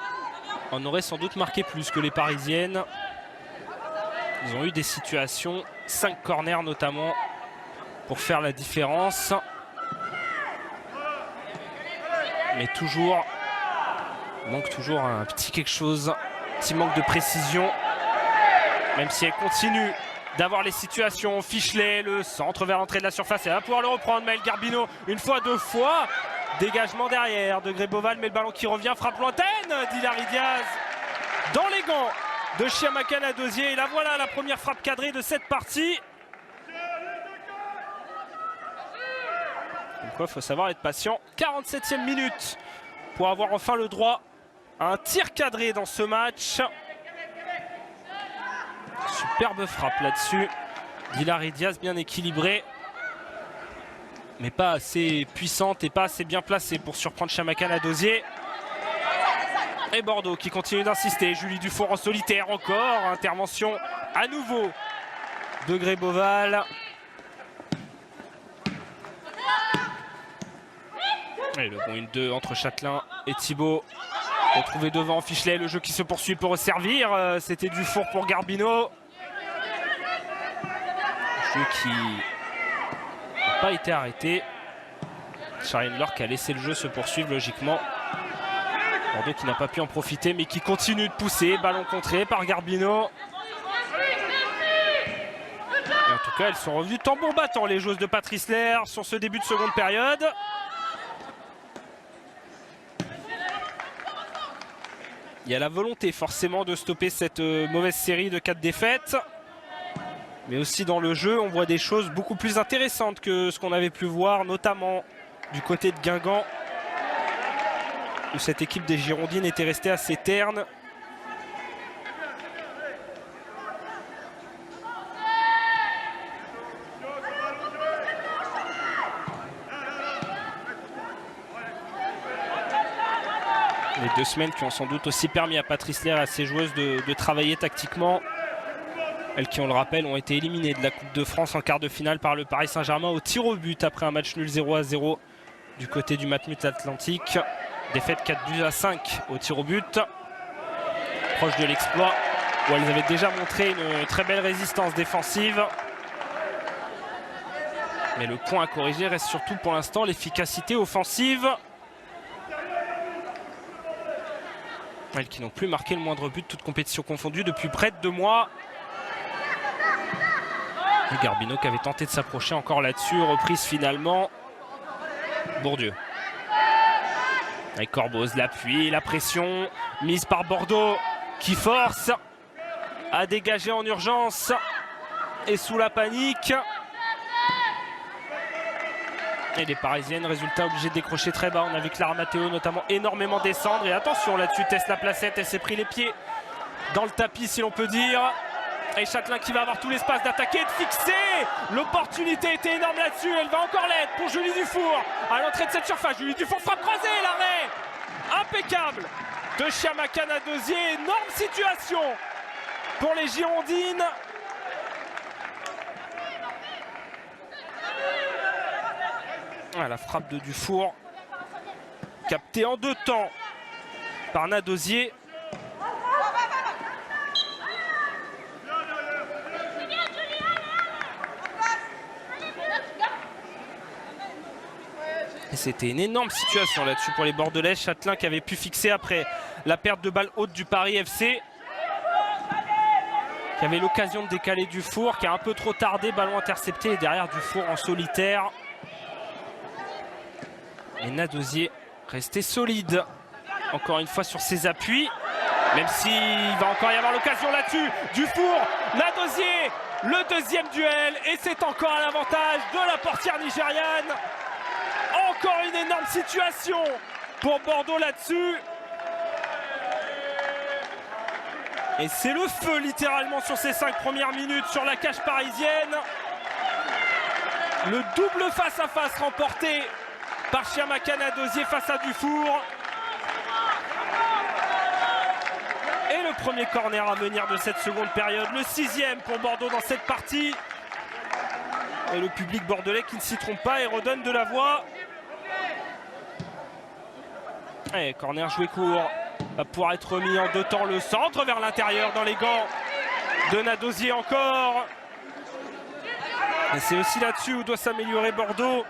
on aurait sans doute marqué plus que les Parisiennes. Ils ont eu des situations, 5 corners notamment, pour faire la différence. Mais toujours, manque toujours un petit quelque chose, un petit manque de précision. Même si elle continue d'avoir les situations. Fichelet, le centre vers l'entrée de la surface. Elle va pouvoir le reprendre. Maëlle Garbino, une fois, 2 fois. Dégagement derrière de Greboval, mais le ballon qui revient, frappe lointaine d'Hilary Diaz dans les gants de Chiamaka Dosier. Et là voilà la première frappe cadrée de cette partie. Donc il faut savoir être patient. 47e minute pour avoir enfin le droit à un tir cadré dans ce match. Superbe frappe là-dessus d'Hilary Diaz, bien équilibrée, mais pas assez puissante et pas assez bien placée pour surprendre Chiamaka Dosier. Et Bordeaux qui continue d'insister. Julie Dufour en solitaire encore. Intervention à nouveau de Greboval. Et le bon 1-2 entre Châtelain et Thibault. Retrouvé devant Fichelet. Le jeu qui se poursuit pour resservir. C'était Dufour pour Garbino. Jeu qui n'a pas été arrêté. Charline Laure qui a laissé le jeu se poursuivre logiquement. Bordeaux qui n'a pas pu en profiter mais qui continue de pousser. Ballon contré par Garbino. Et en tout cas, elles sont revenues tambour battant, les joueuses de Patrice Lair, sur ce début de seconde période. Il y a la volonté forcément de stopper cette mauvaise série de 4 défaites. Mais aussi dans le jeu, on voit des choses beaucoup plus intéressantes que ce qu'on avait pu voir, notamment du côté de Guingamp, où cette équipe des Girondines était restée assez terne. Les 2 semaines qui ont sans doute aussi permis à Patrice Lair et à ses joueuses de travailler tactiquement. Elles qui, on le rappelle, ont été éliminées de la Coupe de France en quart de finale par le Paris Saint-Germain au tir au but après un match nul 0-0 du côté du Matmut Atlantique. Défaite 4-5 au tir au but. Proche de l'exploit où elles avaient déjà montré une très belle résistance défensive. Mais le point à corriger reste surtout pour l'instant l'efficacité offensive. Elles qui n'ont plus marqué le moindre but, toute compétition confondue, depuis près de 2 mois. Et Garbino qui avait tenté de s'approcher encore là-dessus, reprise finalement. Bourdieu. Avec Corboz, l'appui, la pression, mise par Bordeaux qui force à dégager en urgence et sous la panique. Et les Parisiennes, résultat obligé de décrocher très bas. On a vu Clara Matteo notamment énormément descendre. Et attention là-dessus, teste la placette. Elle s'est pris les pieds dans le tapis si l'on peut dire. Et Châtelain qui va avoir tout l'espace d'attaquer, de fixer. L'opportunité était énorme là-dessus. Elle va encore l'être pour Julie Dufour. À l'entrée de cette surface, Julie Dufour frappe croisée. L'arrêt impeccable de Chiamaka Dosier. Énorme situation pour les Girondines. La frappe de Dufour, captée en 2 temps par Nadosier. Et c'était une énorme situation là-dessus pour les Bordelais. Châtelain qui avait pu fixer après la perte de balle haute du Paris FC. Qui avait l'occasion de décaler Dufour, qui a un peu trop tardé, ballon intercepté et derrière Dufour en solitaire. Et Nadosier resté solide, encore une fois sur ses appuis, même s'il va encore y avoir l'occasion là-dessus. Dufour, Nadosier, le deuxième duel et c'est encore à l'avantage de la portière nigériane. Encore une énorme situation pour Bordeaux là-dessus. Et c'est le feu littéralement sur ces 5 premières minutes sur la cage parisienne. Le double face-à-face remporté par Chiamaka Nadosier face à Dufour. Et le premier corner à venir de cette seconde période. Le 6e pour Bordeaux dans cette partie. Et le public bordelais qui ne s'y trompe pas et redonne de la voix. Et corner joué court. Va pouvoir être remis en 2 temps, le centre vers l'intérieur dans les gants de Nadosier encore. Et c'est aussi là-dessus où doit s'améliorer Bordeaux.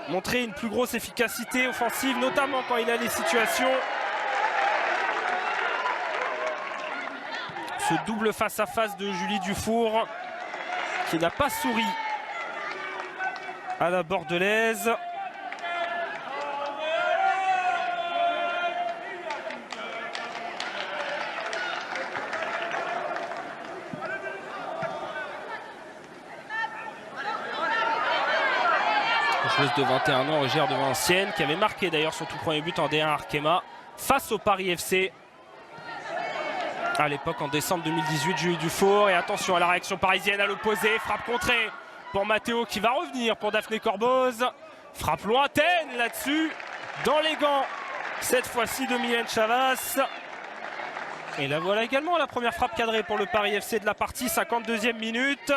Montrer une plus grosse efficacité offensive, notamment quand il a les situations. Ce double face-à-face de Julie Dufour qui n'a pas souri à la bordelaise. Joueuse de 21 ans, originaire de Valenciennes, qui avait marqué d'ailleurs son tout premier but en D1 Arkema face au Paris FC. À l'époque, en décembre 2018, Julie Dufour. Et attention à la réaction parisienne à l'opposé. Frappe contrée pour Matteo qui va revenir pour Daphné Corboz. Frappe lointaine là-dessus, dans les gants, cette fois-ci de Mylène Chavas. Et là voilà également la première frappe cadrée pour le Paris FC de la partie, 52e minute.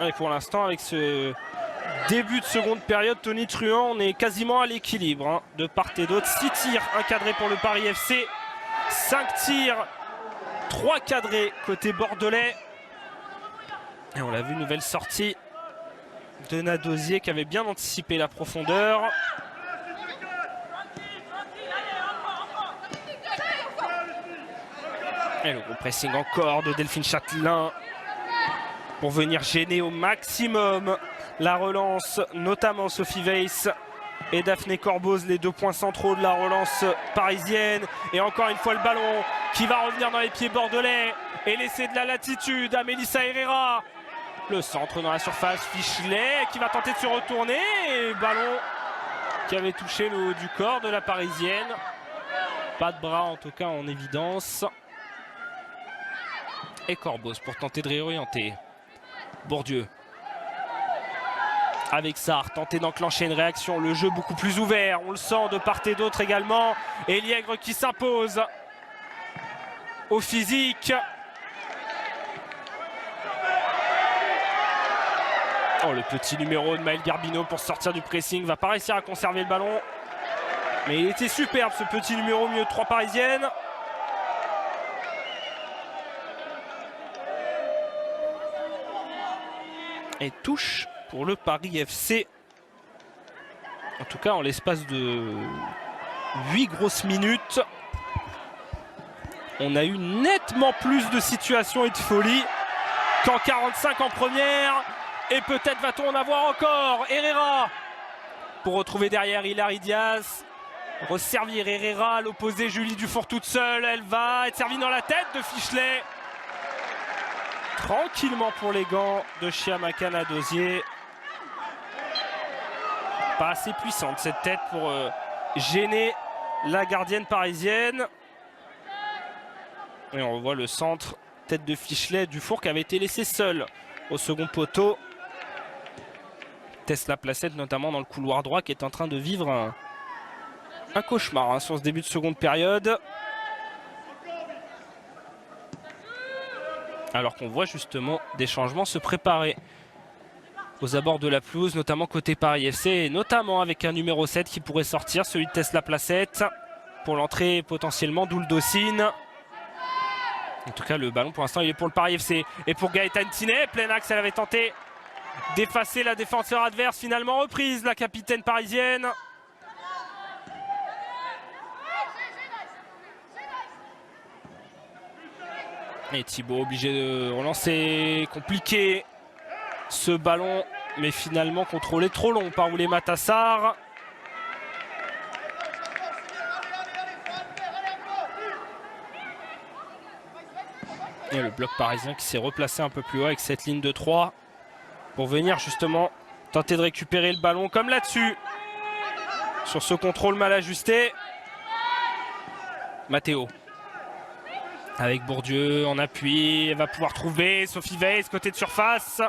Et pour l'instant, avec ce début de seconde période, Tony Truant, on est quasiment à l'équilibre de part et d'autre. 6 tirs encadrés pour le Paris FC, 5 tirs, 3 cadrés côté bordelais. Et on l'a vu, nouvelle sortie de Nadosier qui avait bien anticipé la profondeur. Et le gros pressing encore de Delphine Châtelain pour venir gêner au maximum la relance, notamment Sophie Weiss et Daphné Corboz, les 2 points centraux de la relance parisienne. Et encore une fois le ballon qui va revenir dans les pieds bordelais et laisser de la latitude à Melissa Herrera. Le centre dans la surface, Fichelet qui va tenter de se retourner. Et ballon qui avait touché le haut du corps de la parisienne. Pas de bras en tout cas en évidence. Et Corboz pour tenter de réorienter. Bourdieu avec Sarr, tenter d'enclencher une réaction, le jeu beaucoup plus ouvert, on le sent de part et d'autre également. Et Liègre qui s'impose au physique. Oh, le petit numéro de Maël Garbino pour sortir du pressing, va pas réussir à conserver le ballon. Mais il était superbe ce petit numéro au milieu de 3 parisiennes. Et touche pour le Paris FC. En tout cas, en l'espace de 8 grosses minutes, on a eu nettement plus de situations et de folie qu'en 45 en première. Et peut-être va-t-on en avoir encore. Herrera pour retrouver derrière Hilary Diaz. Resservir Herrera à l'opposé, Julie Dufour toute seule. Elle va être servie dans la tête de Fichelet. Tranquillement pour les gants de Chiamaka Nadosier. Pas assez puissante cette tête pour gêner la gardienne parisienne. Et on revoit le centre, tête de Fichelet, Dufour qui avait été laissé seul au second poteau. Tesla Placette notamment dans le couloir droit qui est en train de vivre un cauchemar sur ce début de seconde période. Alors qu'on voit justement des changements se préparer aux abords de la pelouse, notamment côté Paris FC, et notamment avec un numéro 7 qui pourrait sortir, celui de Tesla Placette, pour l'entrée potentiellement d'Ouldocine. En tout cas, le ballon pour l'instant il est pour le Paris FC. Et pour Gaëtan Tinet, plein axe, elle avait tenté d'effacer la défenseur adverse. Finalement reprise la capitaine parisienne. Et Thibaut obligé de relancer. Compliqué ce ballon, mais finalement contrôlé trop long par Oulé Matassar. Et le bloc parisien qui s'est replacé un peu plus haut avec cette ligne de 3 pour venir justement tenter de récupérer le ballon comme là-dessus. Sur ce contrôle mal ajusté. Matteo. Avec Bourdieu en appui, elle va pouvoir trouver Sophie Weiss, côté de surface.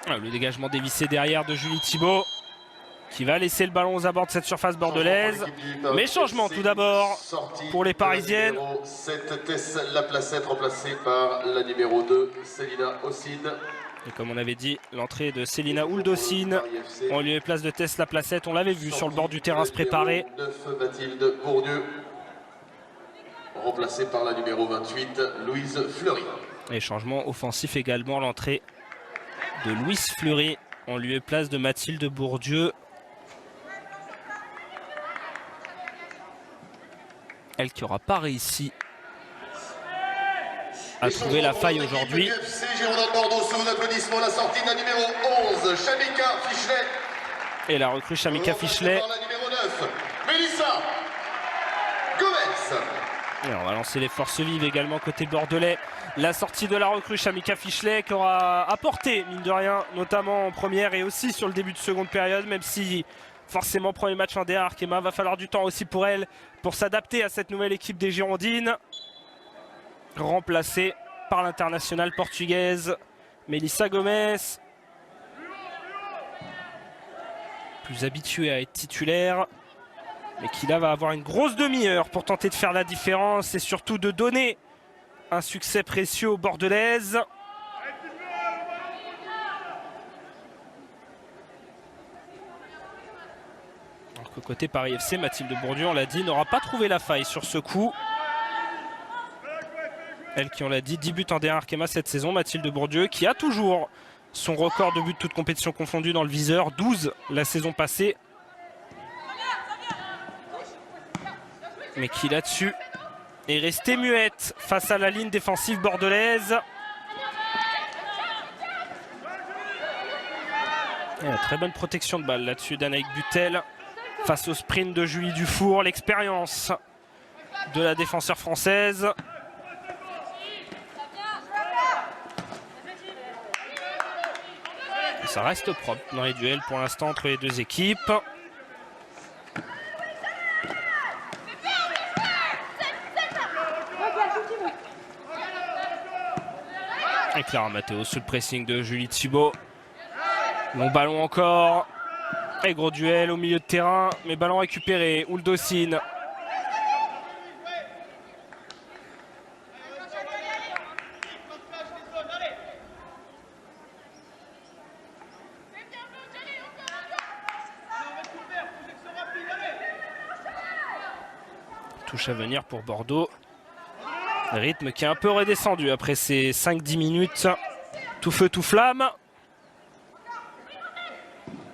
Le dégagement dévissé derrière de Julie Thibaut, qui va laisser le ballon aux abords de cette surface bordelaise. Mais changement tout d'abord pour les Parisiennes. Cette Tess Laplacette remplacée par la numéro 2, Célina Ossine. Et comme on avait dit, l'entrée de Célina Ouldocine en lieu et place de Tess Laplacette, on l'avait vu sur le bord du terrain se préparer. 9, Mathilde Bourdieu, remplacée par la numéro 28, Louise Fleury. Et changement offensif également, l'entrée de Louise Fleury en lieu et place de Mathilde Bourdieu. Elle qui n'aura pas réussi à trouver la faille aujourd'hui. Bordeaux sous l'applaudissement, la sortie de la numéro 11, Shamika Fichelet. Et la recrue Shamika Fichelet. La numéro 9, Mélissa Gomez. Et on va lancer les forces vives également côté bordelais. La sortie de la recrue Shamika Fichelet qui aura apporté, mine de rien, notamment en première et aussi sur le début de seconde période, même si forcément premier match en D1 Arkema, va falloir du temps aussi pour elle pour s'adapter à cette nouvelle équipe des Girondines. Remplacée par l'internationale portugaise Mélissa Gomez. Plus habituée à être titulaire, mais qui là va avoir une grosse demi-heure pour tenter de faire la différence et surtout de donner un succès précieux aux Bordelaises. Alors que côté Paris FC, Mathilde Bourdieu, on l'a dit, n'aura pas trouvé la faille sur ce coup. Elle qui, on l'a dit, 10 buts en D1 Arkema cette saison, Mathilde Bourdieu, qui a toujours son record de buts toutes compétitions confondues dans le viseur, 12 la saison passée. Mais qui là-dessus est restée muette face à la ligne défensive bordelaise. Et une très bonne protection de balle là-dessus d'Anaïk Butel face au sprint de Julie Dufour, l'expérience de la défenseur française. Et ça reste propre dans les duels pour l'instant entre les deux équipes. Et Clara Matteo sous le pressing de Julie Thibaut. Long ballon encore. Et gros duel au milieu de terrain. Mais ballon récupéré. Ouldocine. Touche à venir pour Bordeaux. Rythme qui est un peu redescendu après ces 5-10 minutes. Tout feu, tout flamme.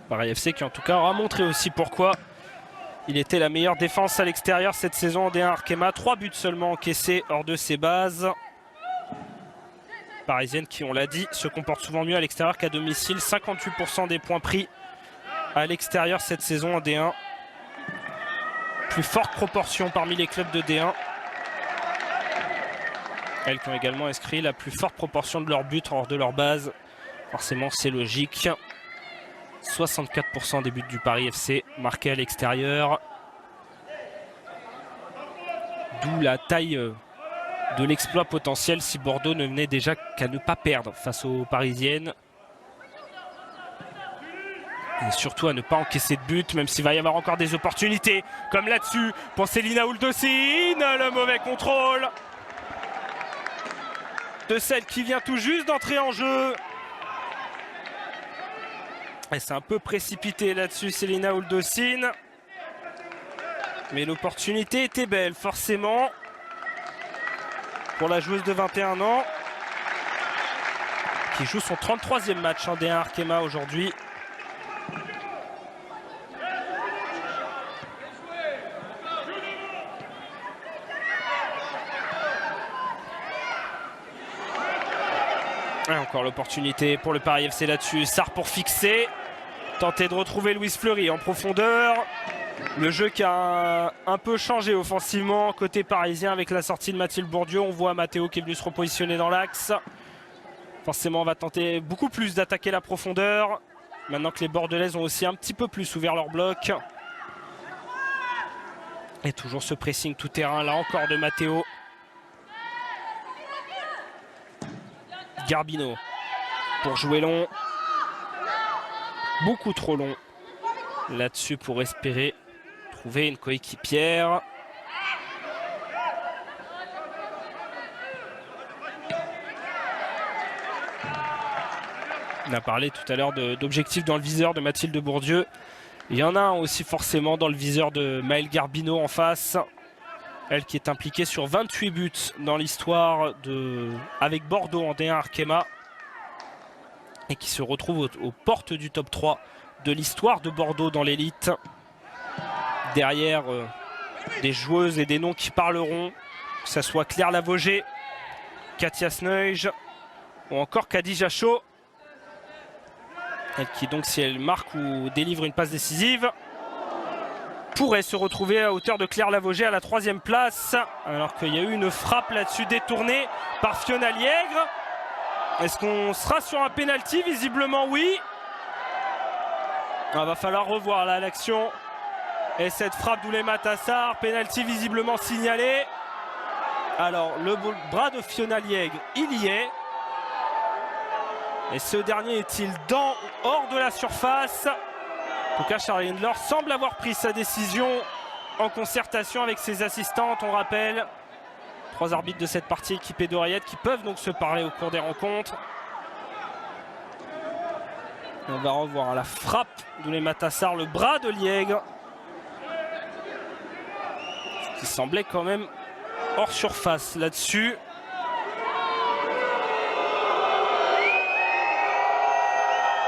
Paris FC qui en tout cas aura montré aussi pourquoi il était la meilleure défense à l'extérieur cette saison en D1 Arkema. 3 buts seulement encaissés hors de ses bases. Parisienne qui, on l'a dit, se comporte souvent mieux à l'extérieur qu'à domicile. 58% des points pris à l'extérieur cette saison en D1. Plus forte proportion parmi les clubs de D1. Elles qui ont également inscrit la plus forte proportion de leurs buts hors de leur base. Forcément, c'est logique. 64% des buts du Paris FC marqués à l'extérieur. D'où la taille de l'exploit potentiel si Bordeaux ne venait déjà qu'à ne pas perdre face aux Parisiennes. Et surtout à ne pas encaisser de but, même s'il va y avoir encore des opportunités. Comme là-dessus pour Célina Ouldocine. Le mauvais contrôle de celle qui vient tout juste d'entrer en jeu. Et c'est un peu précipité là-dessus, Célina Ouldocine. Mais l'opportunité était belle, forcément, pour la joueuse de 21 ans, qui joue son 33e match en D1 Arkema aujourd'hui. Et encore l'opportunité pour le Paris FC là-dessus. Sarr pour fixer. Tenter de retrouver Louise Fleury en profondeur. Le jeu qui a un peu changé offensivement côté parisien avec la sortie de Mathilde Bourdieu. On voit Matteo qui est venu se repositionner dans l'axe. Forcément, on va tenter beaucoup plus d'attaquer la profondeur. Maintenant que les Bordelaises ont aussi un petit peu plus ouvert leur bloc. Et toujours ce pressing tout terrain là encore de Matteo. Garbino pour jouer long. Beaucoup trop long là-dessus pour espérer trouver une coéquipière. On a parlé tout à l'heure d'objectifs dans le viseur de Mathilde Bourdieu. Il y en a un aussi forcément dans le viseur de Maëlle Garbino en face. Elle qui est impliquée sur 28 buts dans l'histoire avec Bordeaux en D1 Arkema. Et qui se retrouve aux portes du top 3 de l'histoire de Bordeaux dans l'élite. Derrière des joueuses et des noms qui parleront. Que ce soit Claire Lavogé, Katia Sneuj ou encore Khadija Chaud. Elle qui donc, si elle marque ou délivre une passe décisive, pourrait se retrouver à hauteur de Claire Lavogé à la 3e place. Alors qu'il y a eu une frappe là-dessus détournée par Fiona Liègre. Est-ce qu'on sera sur un penalty? Visiblement oui. Il va falloir revoir là l'action. Et cette frappe d'Oulema Tassar, penalty visiblement signalé. Alors le bras de Fiona Liègre, il y est. Et ce dernier est-il dans ou hors de la surface? En tout cas, Charline Laure semble avoir pris sa décision en concertation avec ses assistantes. On rappelle, 3 arbitres de cette partie équipés d'oreillettes qui peuvent donc se parler au cours des rencontres. Et on va revoir la frappe d'Oulema Tassar, le bras de Liègre, qui semblait quand même hors surface là-dessus.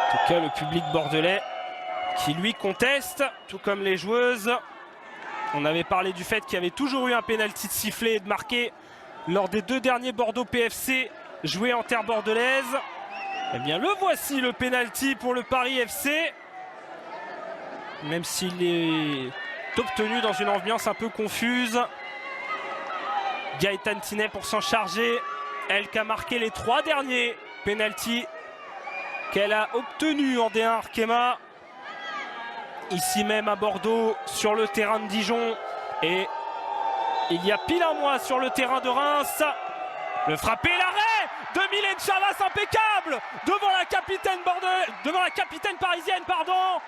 En tout cas, le public bordelais qui lui conteste, tout comme les joueuses. On avait parlé du fait qu'il y avait toujours eu un pénalty de sifflé et de marqué lors des 2 derniers Bordeaux PFC joués en terre bordelaise. Eh bien, le voici, le pénalty pour le Paris FC. Même s'il est obtenu dans une ambiance un peu confuse. Gaëtane Tinet pour s'en charger. Elle qui a marqué les 3 derniers pénaltys qu'elle a obtenus en D1 Arkema. Ici même à Bordeaux, sur le terrain de Dijon. Et il y a pile un mois sur le terrain de Reims. Le frappé, l'arrêt de Mylène Chavas, impeccable devant la capitaine devant la capitaine parisienne, pardon.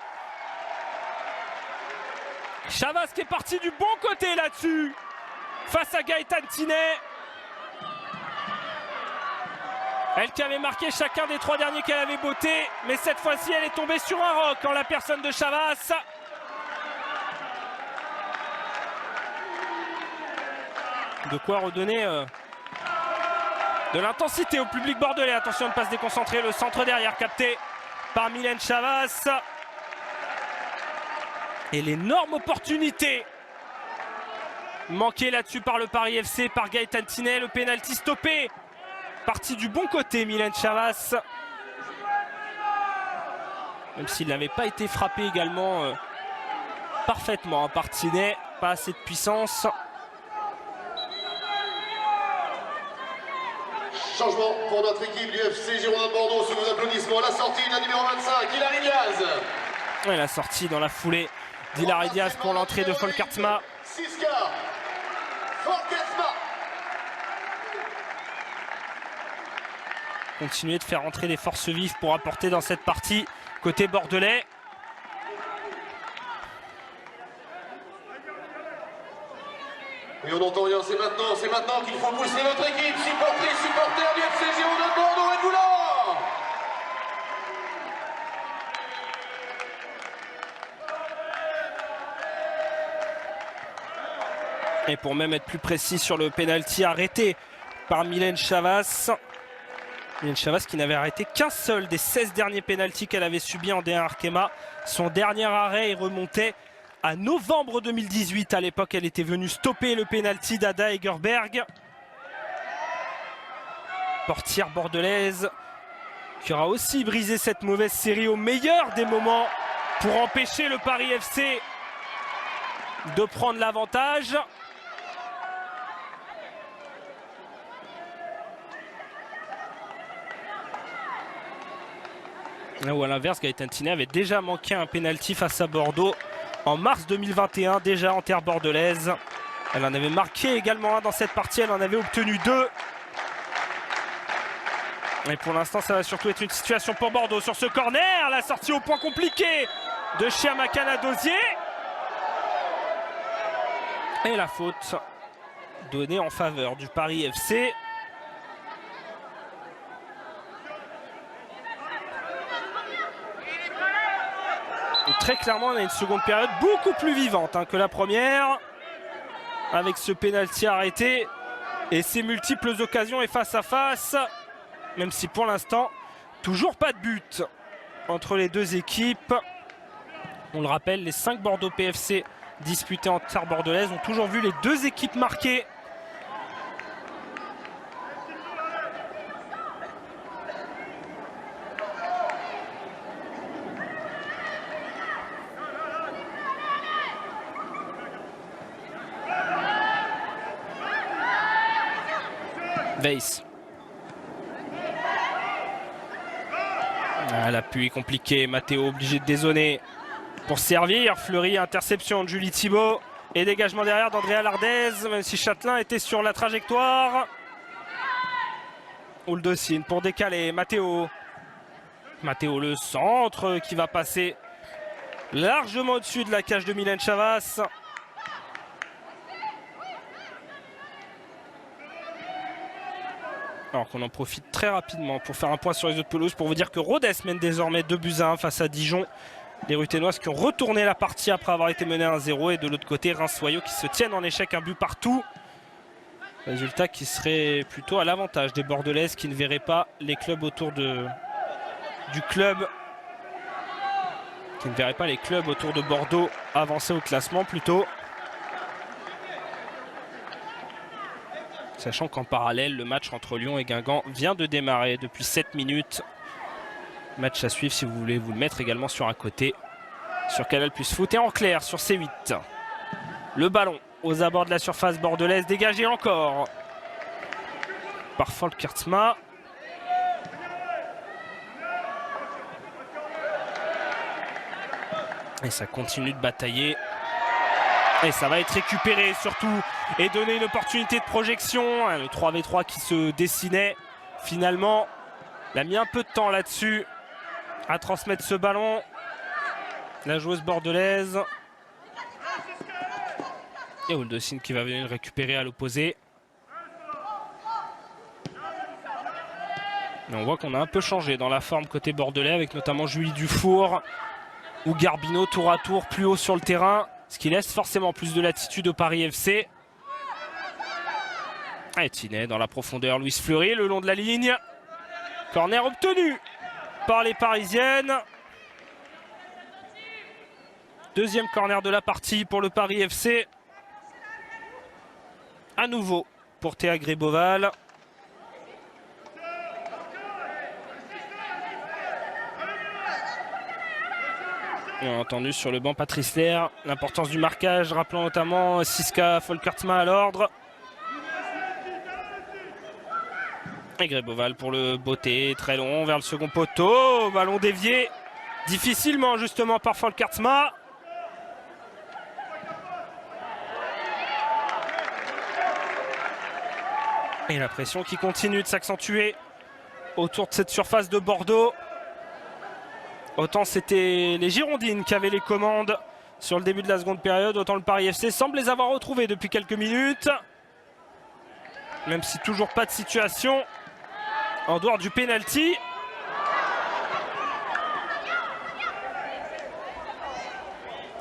Chavas qui est parti du bon côté là-dessus, face à Gaëtane Tinet. Elle qui avait marqué chacun des 3 derniers qu'elle avait bottés, mais cette fois-ci elle est tombée sur un roc en la personne de Chavas. De quoi redonner de l'intensité au public bordelais. Attention, une passe déconcentrée, le centre derrière capté par Mylène Chavas. Et l'énorme opportunité manquée là-dessus par le Paris FC, par Gaëtane Tinet. Le pénalty stoppé. Parti du bon côté, Mylène Chavas. Même s'il n'avait pas été frappé également parfaitement par Tinet. Pas assez de puissance. Changement pour notre équipe du FC Girondins de Bordeaux sous vos applaudissements. La sortie de la numéro 25, Hilary Diaz. Et la sortie dans la foulée d'Hilary Diaz pour l'entrée de Folkertsma. Siska Folkertsma. Continuer de faire entrer des forces vives pour apporter dans cette partie côté bordelais. Et on n'entend rien, c'est maintenant qu'il faut pousser notre équipe. Supporters du FC Girondins de Bordeaux, êtes-vous là? Et pour même être plus précis sur le pénalty arrêté par Mylène Chavas. Mylène Chavas qui n'avait arrêté qu'un seul des 16 derniers pénaltys qu'elle avait subis en D1 Arkema. Son dernier arrêt remontait à novembre 2018. À l'époque, elle était venue stopper le pénalty d'Ada Egerberg. Portière bordelaise qui aura aussi brisé cette mauvaise série au meilleur des moments pour empêcher le Paris FC de prendre l'avantage. Ou à l'inverse, Gaëtan Tinet avait déjà manqué un pénalty face à Bordeaux en mars 2021, déjà en terre bordelaise. Elle en avait marqué également un dans cette partie, elle en avait obtenu 2. Et pour l'instant, ça va surtout être une situation pour Bordeaux sur ce corner. La sortie au point compliqué de Chiamakana Dosier. Et la faute donnée en faveur du Paris FC. Et très clairement, on a une seconde période beaucoup plus vivante que la première. Avec ce pénalty arrêté et ses multiples occasions et face à face. Même si pour l'instant, toujours pas de but entre les deux équipes. On le rappelle, les 5 Bordeaux PFC disputés en terre bordelaise ont toujours vu les deux équipes marquer. Weiss. L'appui compliqué, Matteo obligé de dézonner pour servir. Fleury, interception de Julie Thibault et dégagement derrière d'Andrea Lardez, même si Châtelain était sur la trajectoire. Ouldocine pour décaler, Matteo. Matteo le centre qui va passer largement au-dessus de la cage de Mylène Chavas. Alors qu'on en profite très rapidement pour faire un point sur les autres pelouses pour vous dire que Rodez mène désormais 2-1 face à Dijon. Les Ruténoises qui ont retourné la partie après avoir été menées 1-0 et de l'autre côté Reims-Soyaux qui se tiennent en échec, un but partout. Résultat qui serait plutôt à l'avantage des Bordelaises qui ne verraient pas les clubs autour du club. Qui ne verraient pas les clubs autour de Bordeaux avancer au classement plutôt. Sachant qu'en parallèle, le match entre Lyon et Guingamp vient de démarrer depuis 7 minutes. Match à suivre si vous voulez vous le mettre également sur un côté. Sur Canal+ Foot et en clair sur C8. Le ballon aux abords de la surface bordelaise, dégagé encore par Folkertsma. Et ça continue de batailler. Et ça va être récupéré surtout et donner une opportunité de projection. Le 3v3 qui se dessinait finalement. Il a mis un peu de temps là-dessus à transmettre ce ballon. La joueuse bordelaise. Et Ouldocine qui va venir le récupérer à l'opposé. On voit qu'on a un peu changé dans la forme côté bordelais avec notamment Julie Dufour ou Garbino tour à tour plus haut sur le terrain. Ce qui laisse forcément plus de latitude au Paris FC. Et Tinet dans la profondeur, Louise Fleury le long de la ligne. Corner obtenu par les Parisiennes. Deuxième corner de la partie pour le Paris FC. À nouveau pour Théa Gréboval. On a entendu sur le banc Patrice Lair l'importance du marquage, rappelant notamment Siska Folkertsma à l'ordre. Et Gréboval pour le beauté, très long vers le second poteau. Ballon dévié difficilement justement par Folkertsma. Et la pression qui continue de s'accentuer autour de cette surface de Bordeaux. Autant c'était les Girondines qui avaient les commandes sur le début de la seconde période, autant le Paris FC semble les avoir retrouvés depuis quelques minutes. Même si toujours pas de situation en dehors du pénalty.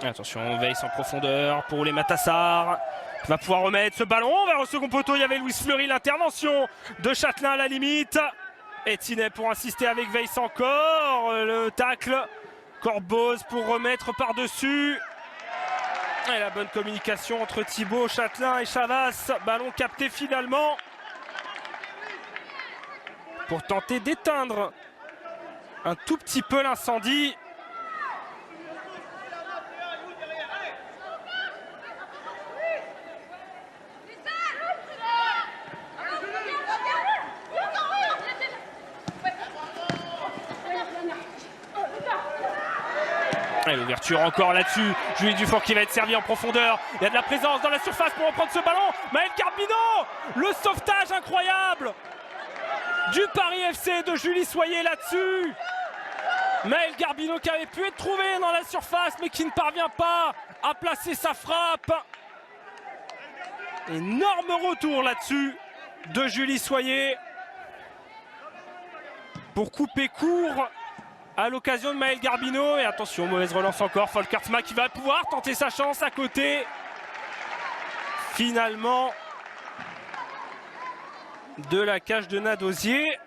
Attention, Weiss en profondeur pour les Matassar. Il va pouvoir remettre ce ballon vers le second poteau. Il y avait Louis Fleury, l'intervention de Châtelain à la limite. Etinet pour insister avec Weiss encore. Le tacle. Corboz pour remettre par-dessus. Et la bonne communication entre Thibaut, Châtelain et Chavas. Ballon capté finalement pour tenter d'éteindre un tout petit peu l'incendie. Et l'ouverture encore là-dessus. Julie Dufour qui va être servi en profondeur. Il y a de la présence dans la surface pour reprendre ce ballon. Maël Garbino, le sauvetage incroyable du Paris FC de Julie Soyer là-dessus. Maël Garbino qui avait pu être trouvé dans la surface mais qui ne parvient pas à placer sa frappe. Énorme retour là-dessus de Julie Soyer pour couper court à l'occasion de Maël Garbino. Et attention, mauvaise relance encore. Folkertsma qui va pouvoir tenter sa chance à côté. Finalement, de la cage de Nadosier.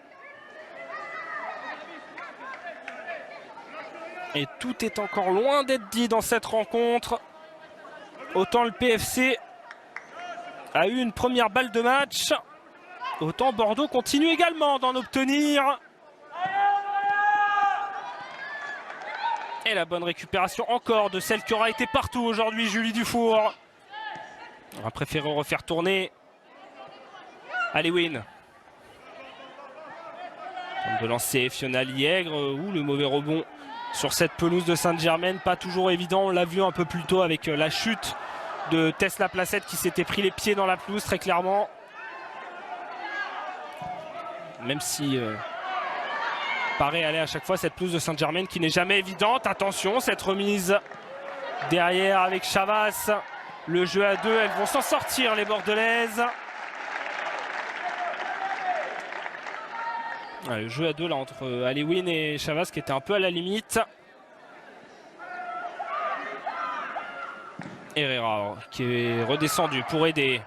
Et tout est encore loin d'être dit dans cette rencontre. Autant le PFC a eu une première balle de match, autant Bordeaux continue également d'en obtenir. Et la bonne récupération encore de celle qui aura été partout aujourd'hui, Julie Dufour. On a préféré refaire tourner Alewin. De lancer Fiona Liègre, ou le mauvais rebond sur cette pelouse de Sainte-Germaine, pas toujours évident. On l'a vu un peu plus tôt avec la chute de Tesla Placette qui s'était pris les pieds dans la pelouse très clairement. Même si paraît aller à chaque fois cette pelouse de Sainte-Germaine qui n'est jamais évidente. Attention, cette remise derrière avec Chavas. Le jeu à deux, elles vont s'en sortir les Bordelaises. Le jeu à deux là entre Alewin et Chavas qui était un peu à la limite. Herrera qui est redescendu pour aider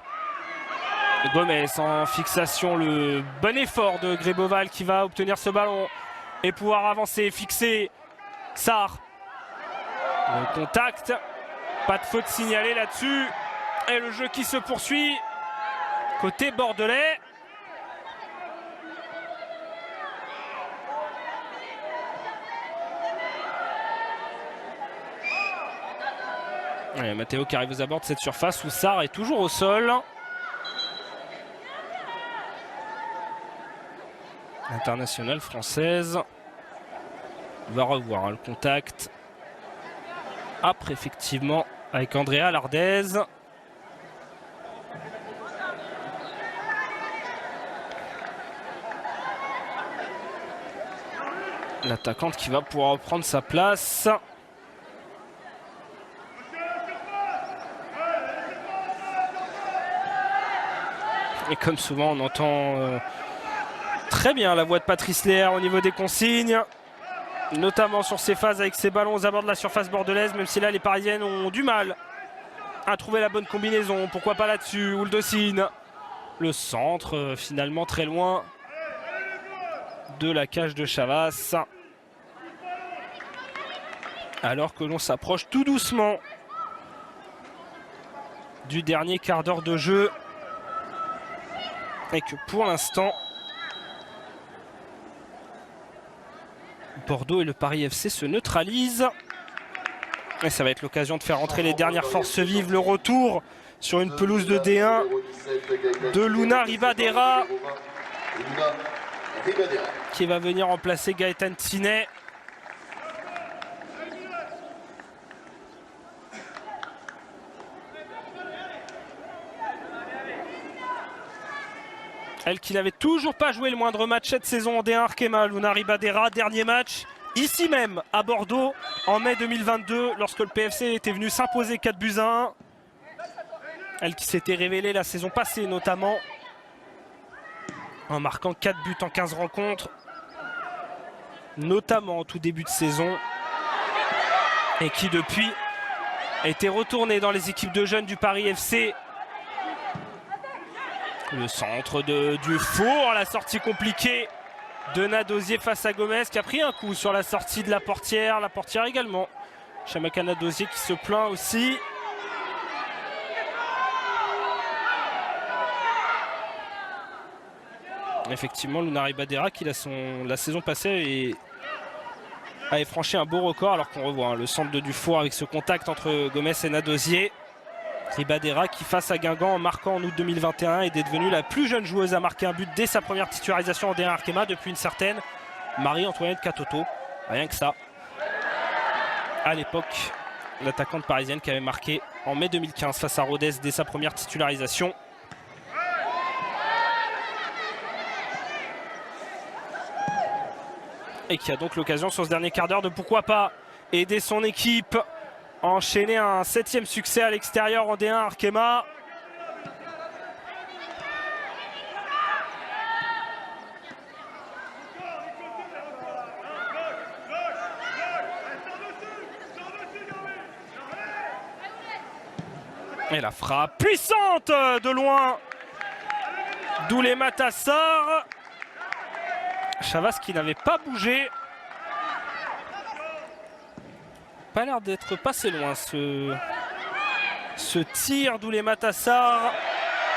Gomez en fixation. Le bon effort de Gréboval qui va obtenir ce ballon et pouvoir avancer, fixer Sarr. Le contact, pas de faute signalée là-dessus. Et le jeu qui se poursuit côté bordelais. Et Matteo qui arrive aux abords de cette surface où Sarr est toujours au sol. Internationale française. On va revoir le contact. Après effectivement avec Andrea Lardez. L'attaquante qui va pouvoir reprendre sa place. Et comme souvent, on entend très bien la voix de Patrice Léher au niveau des consignes, notamment sur ces phases avec ses ballons aux abords de la surface bordelaise, même si là, les Parisiennes ont du mal à trouver la bonne combinaison. Pourquoi pas là-dessus, Ouldocine. Le centre, finalement, très loin de la cage de Chavas. Alors que l'on s'approche tout doucement du dernier quart d'heure de jeu. Et que pour l'instant, Bordeaux et le Paris FC se neutralisent. Et ça va être l'occasion de faire entrer les dernières forces vives. Le retour sur une pelouse de D1 de Luna Ribadera qui va venir remplacer Gaëtan Tinet. Elle qui n'avait toujours pas joué le moindre match cette saison en D1 Arkema, Luna Ribadera, dernier match ici même à Bordeaux en mai 2022 lorsque le PFC était venu s'imposer 4-1. Elle qui s'était révélée la saison passée notamment en marquant 4 buts en 15 rencontres, notamment en tout début de saison, et qui depuis été retourné dans les équipes de jeunes du Paris FC. Le centre de Dufour, la sortie compliquée de Nadosier face à Gomez qui a pris un coup sur la sortie de la portière également. Chamaka Nadosier qui se plaint aussi. Effectivement, Lunari Badera qui la saison passée avait franchi un beau record, alors qu'on revoit le centre de Dufour avec ce contact entre Gomez et Nadosier. Et Badera qui, face à Guingamp, en marquant en août 2021, est devenue la plus jeune joueuse à marquer un but dès sa première titularisation en D1 Arkema depuis une certaine Marie-Antoinette Katoto. Rien que ça. À l'époque, l'attaquante parisienne qui avait marqué en mai 2015 face à Rodez dès sa première titularisation. Et qui a donc l'occasion sur ce dernier quart d'heure de pourquoi pas aider son équipe à enchaîner un 7e succès à l'extérieur en D1 Arkema. Et la frappe puissante de loin d'Oulé Matassar. Chavas qui n'avait pas bougé. Pas l'air d'être passé loin ce tir d'Oulé Matassar.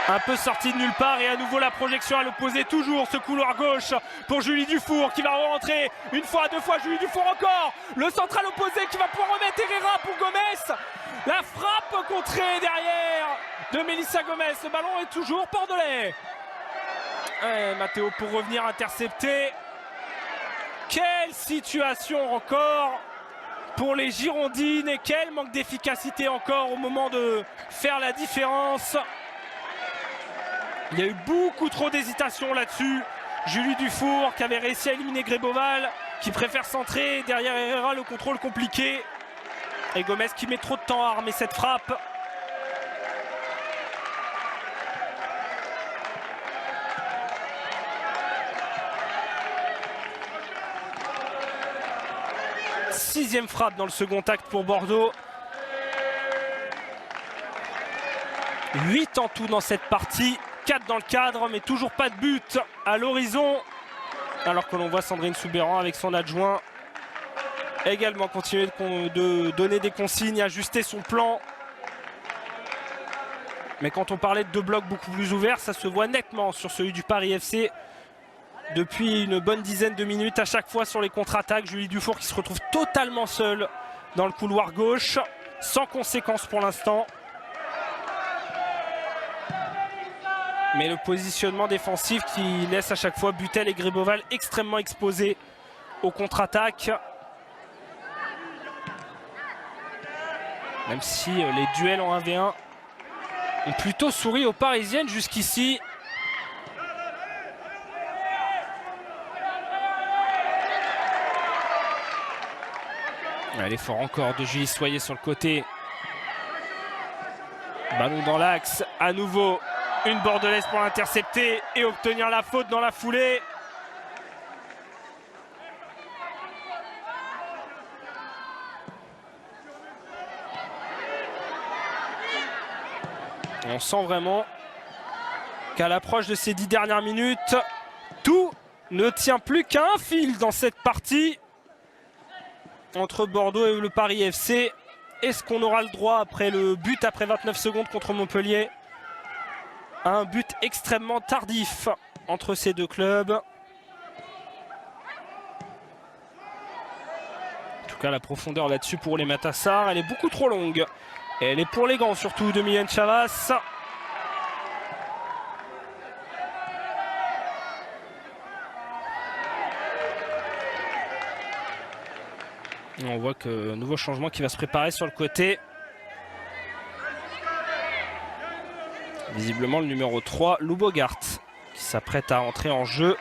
Un peu sorti de nulle part et à nouveau la projection à l'opposé. Toujours ce couloir gauche pour Julie Dufour qui va rentrer une fois, deux fois. Julie Dufour encore. Le central opposé qui va pouvoir remettre Herrera pour Gomez. La frappe contrée derrière de Mélissa Gomez. Le ballon est toujours bordelais. Et Matteo pour revenir intercepter. Quelle situation encore pour les Girondines et quel manque d'efficacité encore au moment de faire la différence. Il y a eu beaucoup trop d'hésitation là-dessus. Julie Dufour qui avait réussi à éliminer Gréboval, qui préfère centrer. Derrière Herrera, le contrôle compliqué. Et Gomez qui met trop de temps à armer cette frappe. Sixième frappe dans le second acte pour Bordeaux. 8 en tout dans cette partie. 4 dans le cadre, mais toujours pas de but à l'horizon. Alors que l'on voit Sandrine Soubéran avec son adjoint également continuer de donner des consignes, ajuster son plan. Mais quand on parlait de deux blocs beaucoup plus ouverts, ça se voit nettement sur celui du Paris FC. Depuis une bonne dizaine de minutes, à chaque fois sur les contre-attaques, Julie Dufour qui se retrouve totalement seule dans le couloir gauche, sans conséquence pour l'instant. Mais le positionnement défensif qui laisse à chaque fois Butel et Gréboval extrêmement exposés aux contre-attaques. Même si les duels en 1v1 ont plutôt souri aux Parisiennes jusqu'ici. L'effort encore de Julie Soyer sur le côté. Ballon dans l'axe, à nouveau une Bordelaise pour l'intercepter et obtenir la faute dans la foulée. On sent vraiment qu'à l'approche de ces 10 dernières minutes, tout ne tient plus qu'à un fil dans cette partie entre Bordeaux et le Paris FC. Est-ce qu'on aura le droit, après le but après 29 secondes contre Montpellier, à un but extrêmement tardif entre ces deux clubs? En tout cas, la profondeur là-dessus pour les Matassar, elle est beaucoup trop longue. Et elle est pour les gants surtout de Mylène Chavas. On voit que nouveau changement qui va se préparer sur le côté. Visiblement le numéro 3, Lou Bogart, qui s'apprête à entrer en jeu.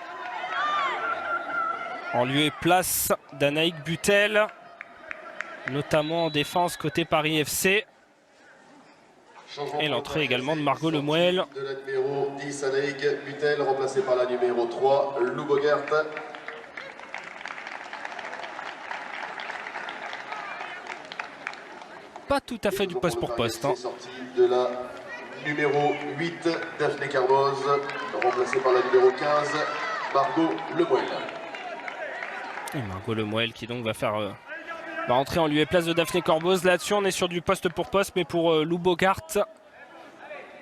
En lieu et place d'Anaïk Butel, notamment en défense côté Paris FC. Et l'entrée également de Margot Lemuel. De la numéro 10, Anaïk Butel, remplacée par la numéro 3, Lou Bogart. pas tout à fait du poste pour poste. C'est sorti de la numéro 8, Daphné Carboz, remplacée par la numéro 15, Margot Lemoel. Et Margot Lemoel qui donc va entrer en lieu et place de Daphné Corboz. Là-dessus, on est sur du poste pour poste, mais pour Lou Bogart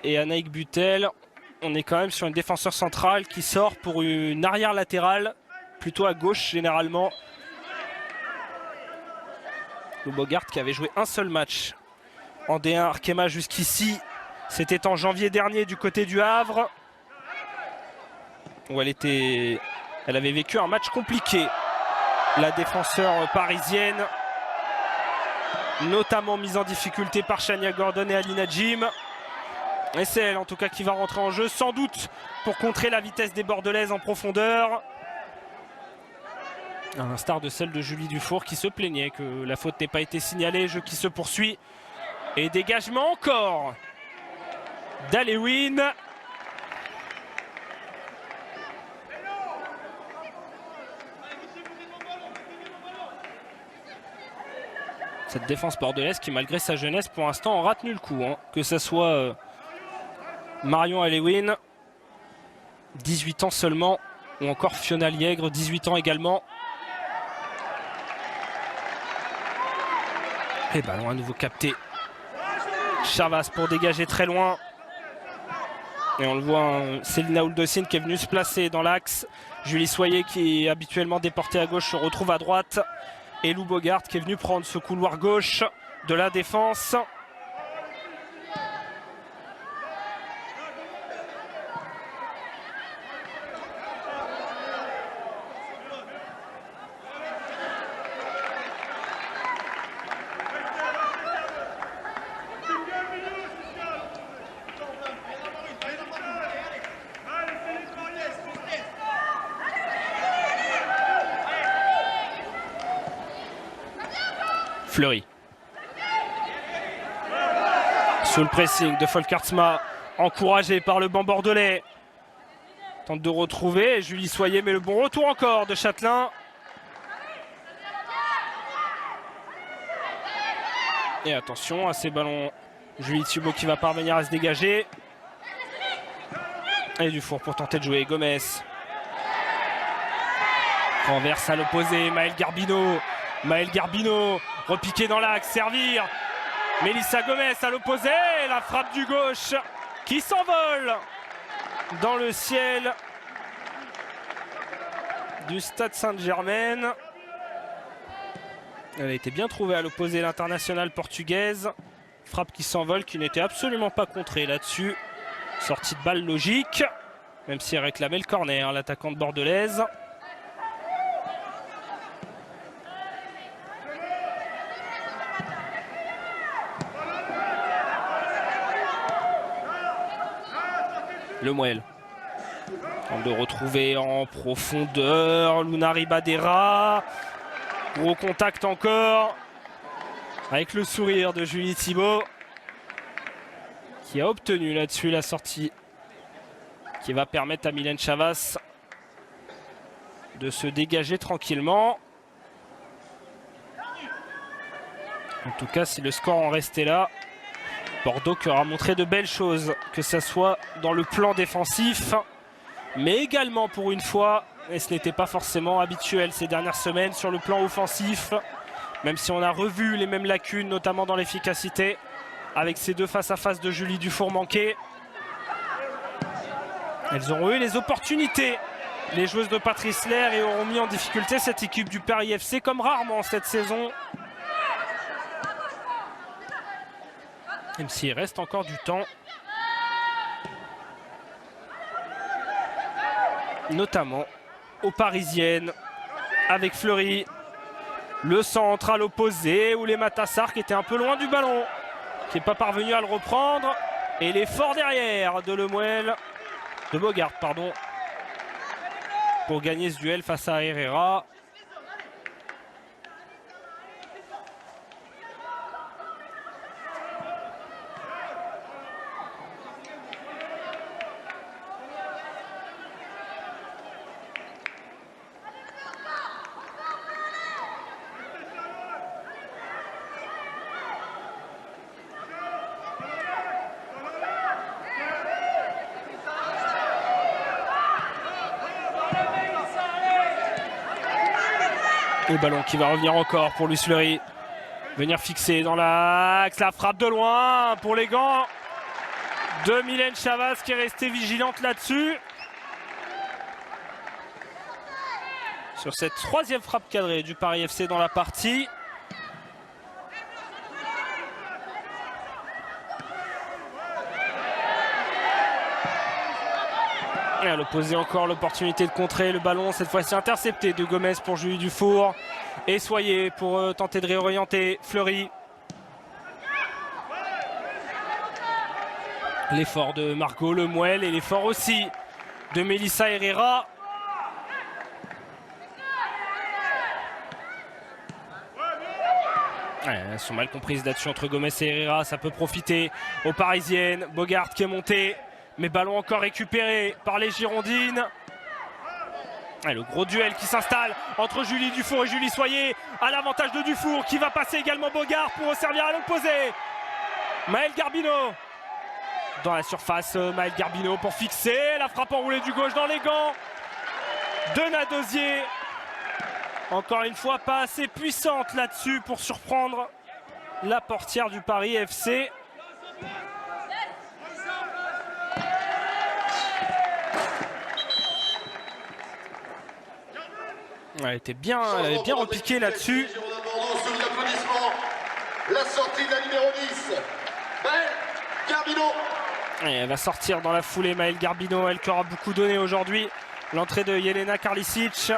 et Anaïk Butel, on est quand même sur une défenseur centrale qui sort pour une arrière latérale, plutôt à gauche généralement. Lou Bogart qui avait joué un seul match en D1 Arkema jusqu'ici. C'était en janvier dernier du côté du Havre, où elle avait vécu un match compliqué. La défenseur parisienne, notamment mise en difficulté par Shania Gordon et Alina Jim. Et c'est elle en tout cas qui va rentrer en jeu, sans doute pour contrer la vitesse des Bordelaises en profondeur. À l'instar de celle de Julie Dufour qui se plaignait que la faute n'ait pas été signalée. Jeu qui se poursuit. Et dégagement encore d'Alewin. Cette défense bordelaise qui, malgré sa jeunesse, pour l'instant, aura tenu le coup. Que ce soit Marion Alewin, 18 ans seulement, ou encore Fiona Liègre, 18 ans également. Et ballon à nouveau capté. Chavas pour dégager très loin. Et on le voit, Célina Ouldocine qui est venue se placer dans l'axe. Julie Soyer qui est habituellement déportée à gauche se retrouve à droite. Et Lou Bogart qui est venu prendre ce couloir gauche de la défense. Fleury. Sous le pressing de Folkertsma, encouragé par le banc bordelais. Tente de retrouver Julie Soyer, mais le bon retour encore de Châtelain. Et attention à ces ballons. Julie Thibault qui va parvenir à se dégager. Et Dufour pour tenter de jouer. Gomez. Renverse à l'opposé. Maëlle Garbino. Maëlle Garbino. Repiqué dans l'axe. Servir. Mélissa Gomez à l'opposé. La frappe du gauche qui s'envole dans le ciel du stade Sainte-Germaine. Elle a été bien trouvée à l'opposé, l'internationale portugaise. Frappe qui s'envole, qui n'était absolument pas contrée là-dessus. Sortie de balle logique, même si elle réclamait le corner, l'attaquante bordelaise. Lemoel. On de retrouver en profondeur Luna Ribadera. Gros contact encore. Avec le sourire de Julie Thibault. Qui a obtenu là-dessus la sortie. Qui va permettre à Mylène Chavas de se dégager tranquillement. En tout cas, si le score en restait là, Bordeaux qui aura montré de belles choses, que ce soit dans le plan défensif, mais également pour une fois, et ce n'était pas forcément habituel ces dernières semaines, sur le plan offensif, même si on a revu les mêmes lacunes, notamment dans l'efficacité, avec ces deux face-à-face de Julie Dufour manqués. Elles auront eu les opportunités, les joueuses de Patrice Lair, et auront mis en difficulté cette équipe du Paris FC comme rarement cette saison. Même s'il reste encore du temps. Notamment aux Parisiennes. Avec Fleury. Le centre à l'opposé. Où les Matassar qui étaient un peu loin du ballon. Qui n'est pas parvenu à le reprendre. Et l'effort derrière de Lemoel. De Bogart, pardon. Pour gagner ce duel face à Herrera. Le ballon qui va revenir encore pour Luis Fleury. Venir fixer dans l'axe, la frappe de loin pour les gants de Mylène Chavaz qui est restée vigilante là-dessus. Sur cette troisième frappe cadrée du Paris FC dans la partie. Et à l'opposé encore l'opportunité de contrer le ballon, cette fois-ci intercepté de Gomez pour Julie Dufour. Et Soyer pour tenter de réorienter Fleury. L'effort de Margot Lemuel et l'effort aussi de Melissa Herrera. Ouais, elles sont mal comprises là-dessus entre Gomez et Herrera. Ça peut profiter aux Parisiennes. Bogart qui est monté. Mais ballon encore récupéré par les Girondines. Et le gros duel qui s'installe entre Julie Dufour et Julie Soyer. À l'avantage de Dufour qui va passer également Bogart pour servir à l'opposé. Maëlle Garbino. Dans la surface, Maëlle Garbino pour fixer. La frappe enroulée du gauche dans les gants de Nadosier. Encore une fois, pas assez puissante là-dessus pour surprendre la portière du Paris FC. Elle avait bien repiqué là-dessus. La sortie de la numéro 10, Maëlle Garbino. Et elle va sortir dans la foulée, Maëlle Garbino, elle qui aura beaucoup donné aujourd'hui. L'entrée de Jelena Karlisic.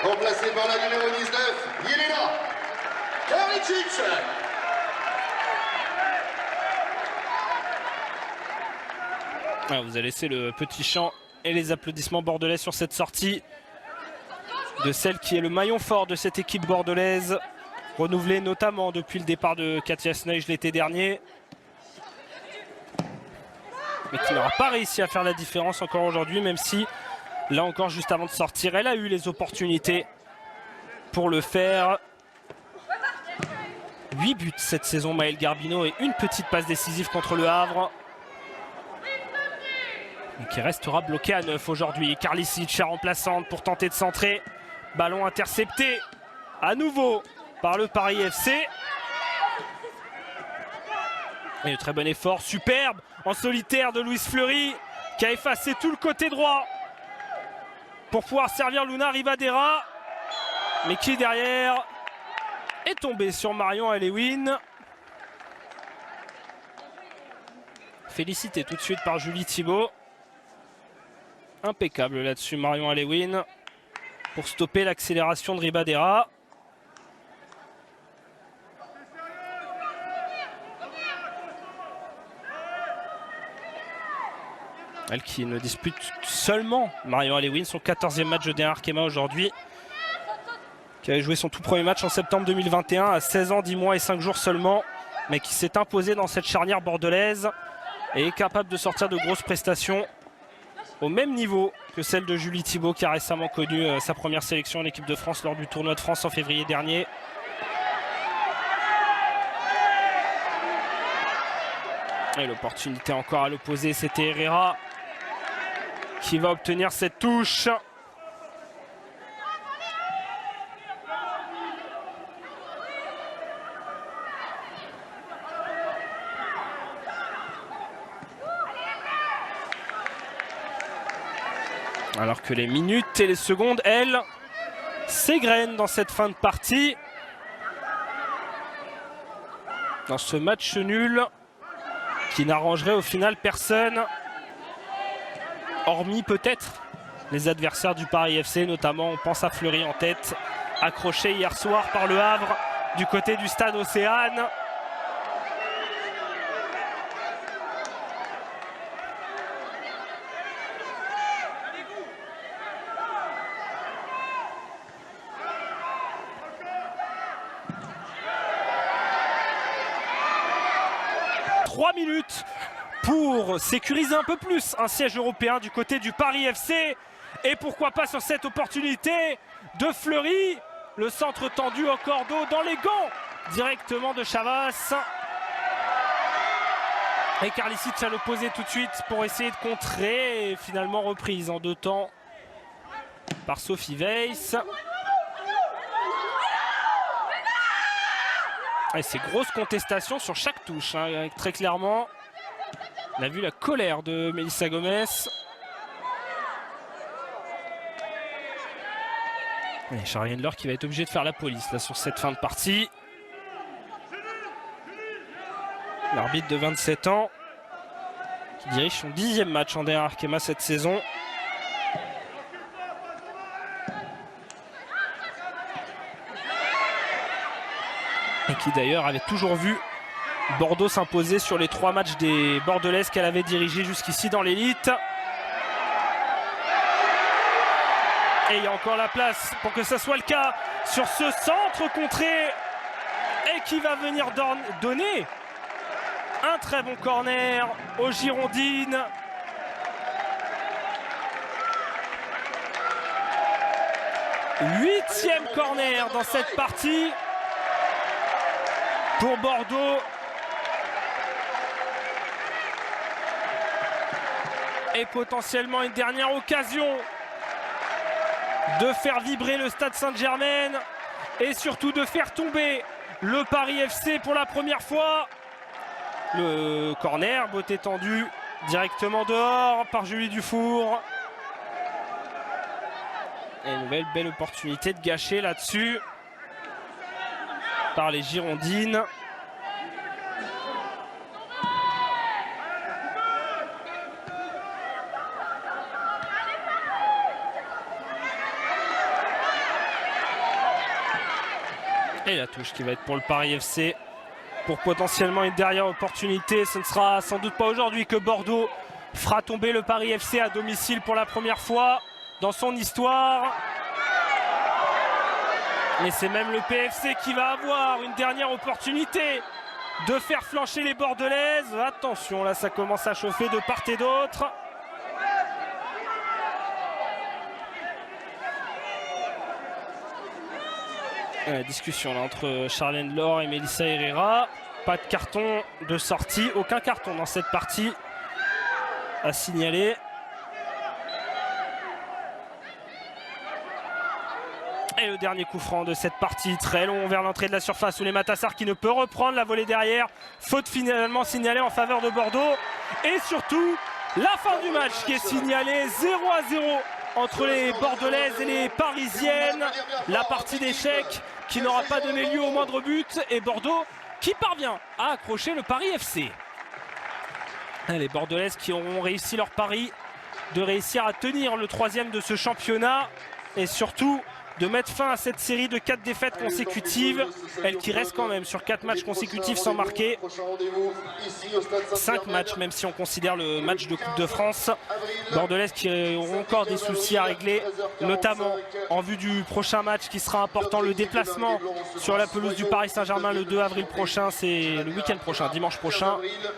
Remplacé par la numéro 19, Jelena Karlisic. Ah, vous avez laissé le petit chant et les applaudissements bordelais sur cette sortie de celle qui est le maillon fort de cette équipe bordelaise, renouvelée notamment depuis le départ de Katia Sneuj l'été dernier, mais qui n'aura pas réussi à faire la différence encore aujourd'hui, même si là encore juste avant de sortir elle a eu les opportunités pour le faire. 8 buts cette saison Maëlle Garbino et une petite passe décisive contre le Havre, et qui restera bloqué à 9 aujourd'hui. Karlisic, remplaçante pour tenter de centrer. Ballon intercepté à nouveau par le Paris FC. Et un très bon effort, superbe en solitaire de Luis Fleury qui a effacé tout le côté droit pour pouvoir servir Luna Rivadera, mais qui derrière est tombé sur Marion Alewin. Félicité tout de suite par Julie Thibault. Impeccable là-dessus Marion Alewin pour stopper l'accélération de Ribadera. Elle qui ne dispute seulement, Marion Alewin, son 14e match de D1 Arkema aujourd'hui, qui avait joué son tout premier match en septembre 2021 à 16 ans, 10 mois et 5 jours seulement, mais qui s'est imposée dans cette charnière bordelaise et est capable de sortir de grosses prestations au même niveau que celle de Julie Thibault, qui a récemment connu sa première sélection en équipe de France lors du tournoi de France en février dernier. Et l'opportunité encore à l'opposé, c'était Herrera qui va obtenir cette touche. Alors que les minutes et les secondes, elles, s'égrènent dans cette fin de partie. Dans ce match nul qui n'arrangerait au final personne, hormis peut-être les adversaires du Paris FC, notamment on pense à Fleury en tête, accroché hier soir par le Havre du côté du stade Océane. Minutes pour sécuriser un peu plus un siège européen du côté du Paris FC, et pourquoi pas sur cette opportunité de Fleury Le centre tendu au cordeau dans les gants directement de Chavas. Et Karlicic à l'opposé tout de suite pour essayer de contrer. Et finalement reprise en 2 temps par Sophie Weiss. Et c'est grosse contestation sur chaque touche, hein, avec très clairement. On a vu la colère de Melissa Gomez. Et Charlienne Laure qui va être obligée de faire la police là, sur cette fin de partie. L'arbitre de 27 ans qui dirige son 10e match en DR Arkema cette saison. Et qui d'ailleurs avait toujours vu Bordeaux s'imposer sur les 3 matchs des Bordelaises qu'elle avait dirigés jusqu'ici dans l'élite. Et il y a encore la place pour que ça soit le cas sur ce centre contré. Et qui va venir donner un très bon corner aux Girondines. Huitième corner dans cette partie pour Bordeaux. Et potentiellement une dernière occasion de faire vibrer le Stade Saint-Germain et surtout de faire tomber le Paris FC pour la première fois. Le corner, beauté tendue directement dehors par Julie Dufour. Et une nouvelle belle opportunité de gâcher là-dessus par les Girondines. Et la touche qui va être pour le Paris FC pour potentiellement une dernière opportunité. Ce ne sera sans doute pas aujourd'hui que Bordeaux fera tomber le Paris FC à domicile pour la première fois dans son histoire. Et c'est même le PFC qui va avoir une dernière opportunité de faire flancher les Bordelaises. Attention, là ça commence à chauffer de part et d'autre. La discussion là, entre Charlienne Laure et Melissa Herrera. Pas de carton de sortie, aucun carton dans cette partie à signaler. Et le dernier coup franc de cette partie, très long vers l'entrée de la surface où les Matassar qui ne peut reprendre la volée derrière. Faute finalement signalée en faveur de Bordeaux. Et surtout, la fin du match qui est signalée 0-0 entre les Bordelaises et les Parisiennes. La partie d'échec qui n'aura pas donné lieu au moindre but. Et Bordeaux qui parvient à accrocher le Paris FC. Les Bordelaises qui auront réussi leur pari de réussir à tenir le 3e de ce championnat. Et surtout de mettre fin à cette série de 4 défaites consécutives. Elle qui reste quand même sur 4 matchs consécutifs sans marquer. 5 matchs même si on considère le match de Coupe de France. Bordelaises qui auront encore des soucis à régler, notamment en vue du prochain match qui sera important. Le déplacement sur la pelouse du Paris Saint-Germain le 2 avril prochain. C'est le week-end prochain, dimanche prochain.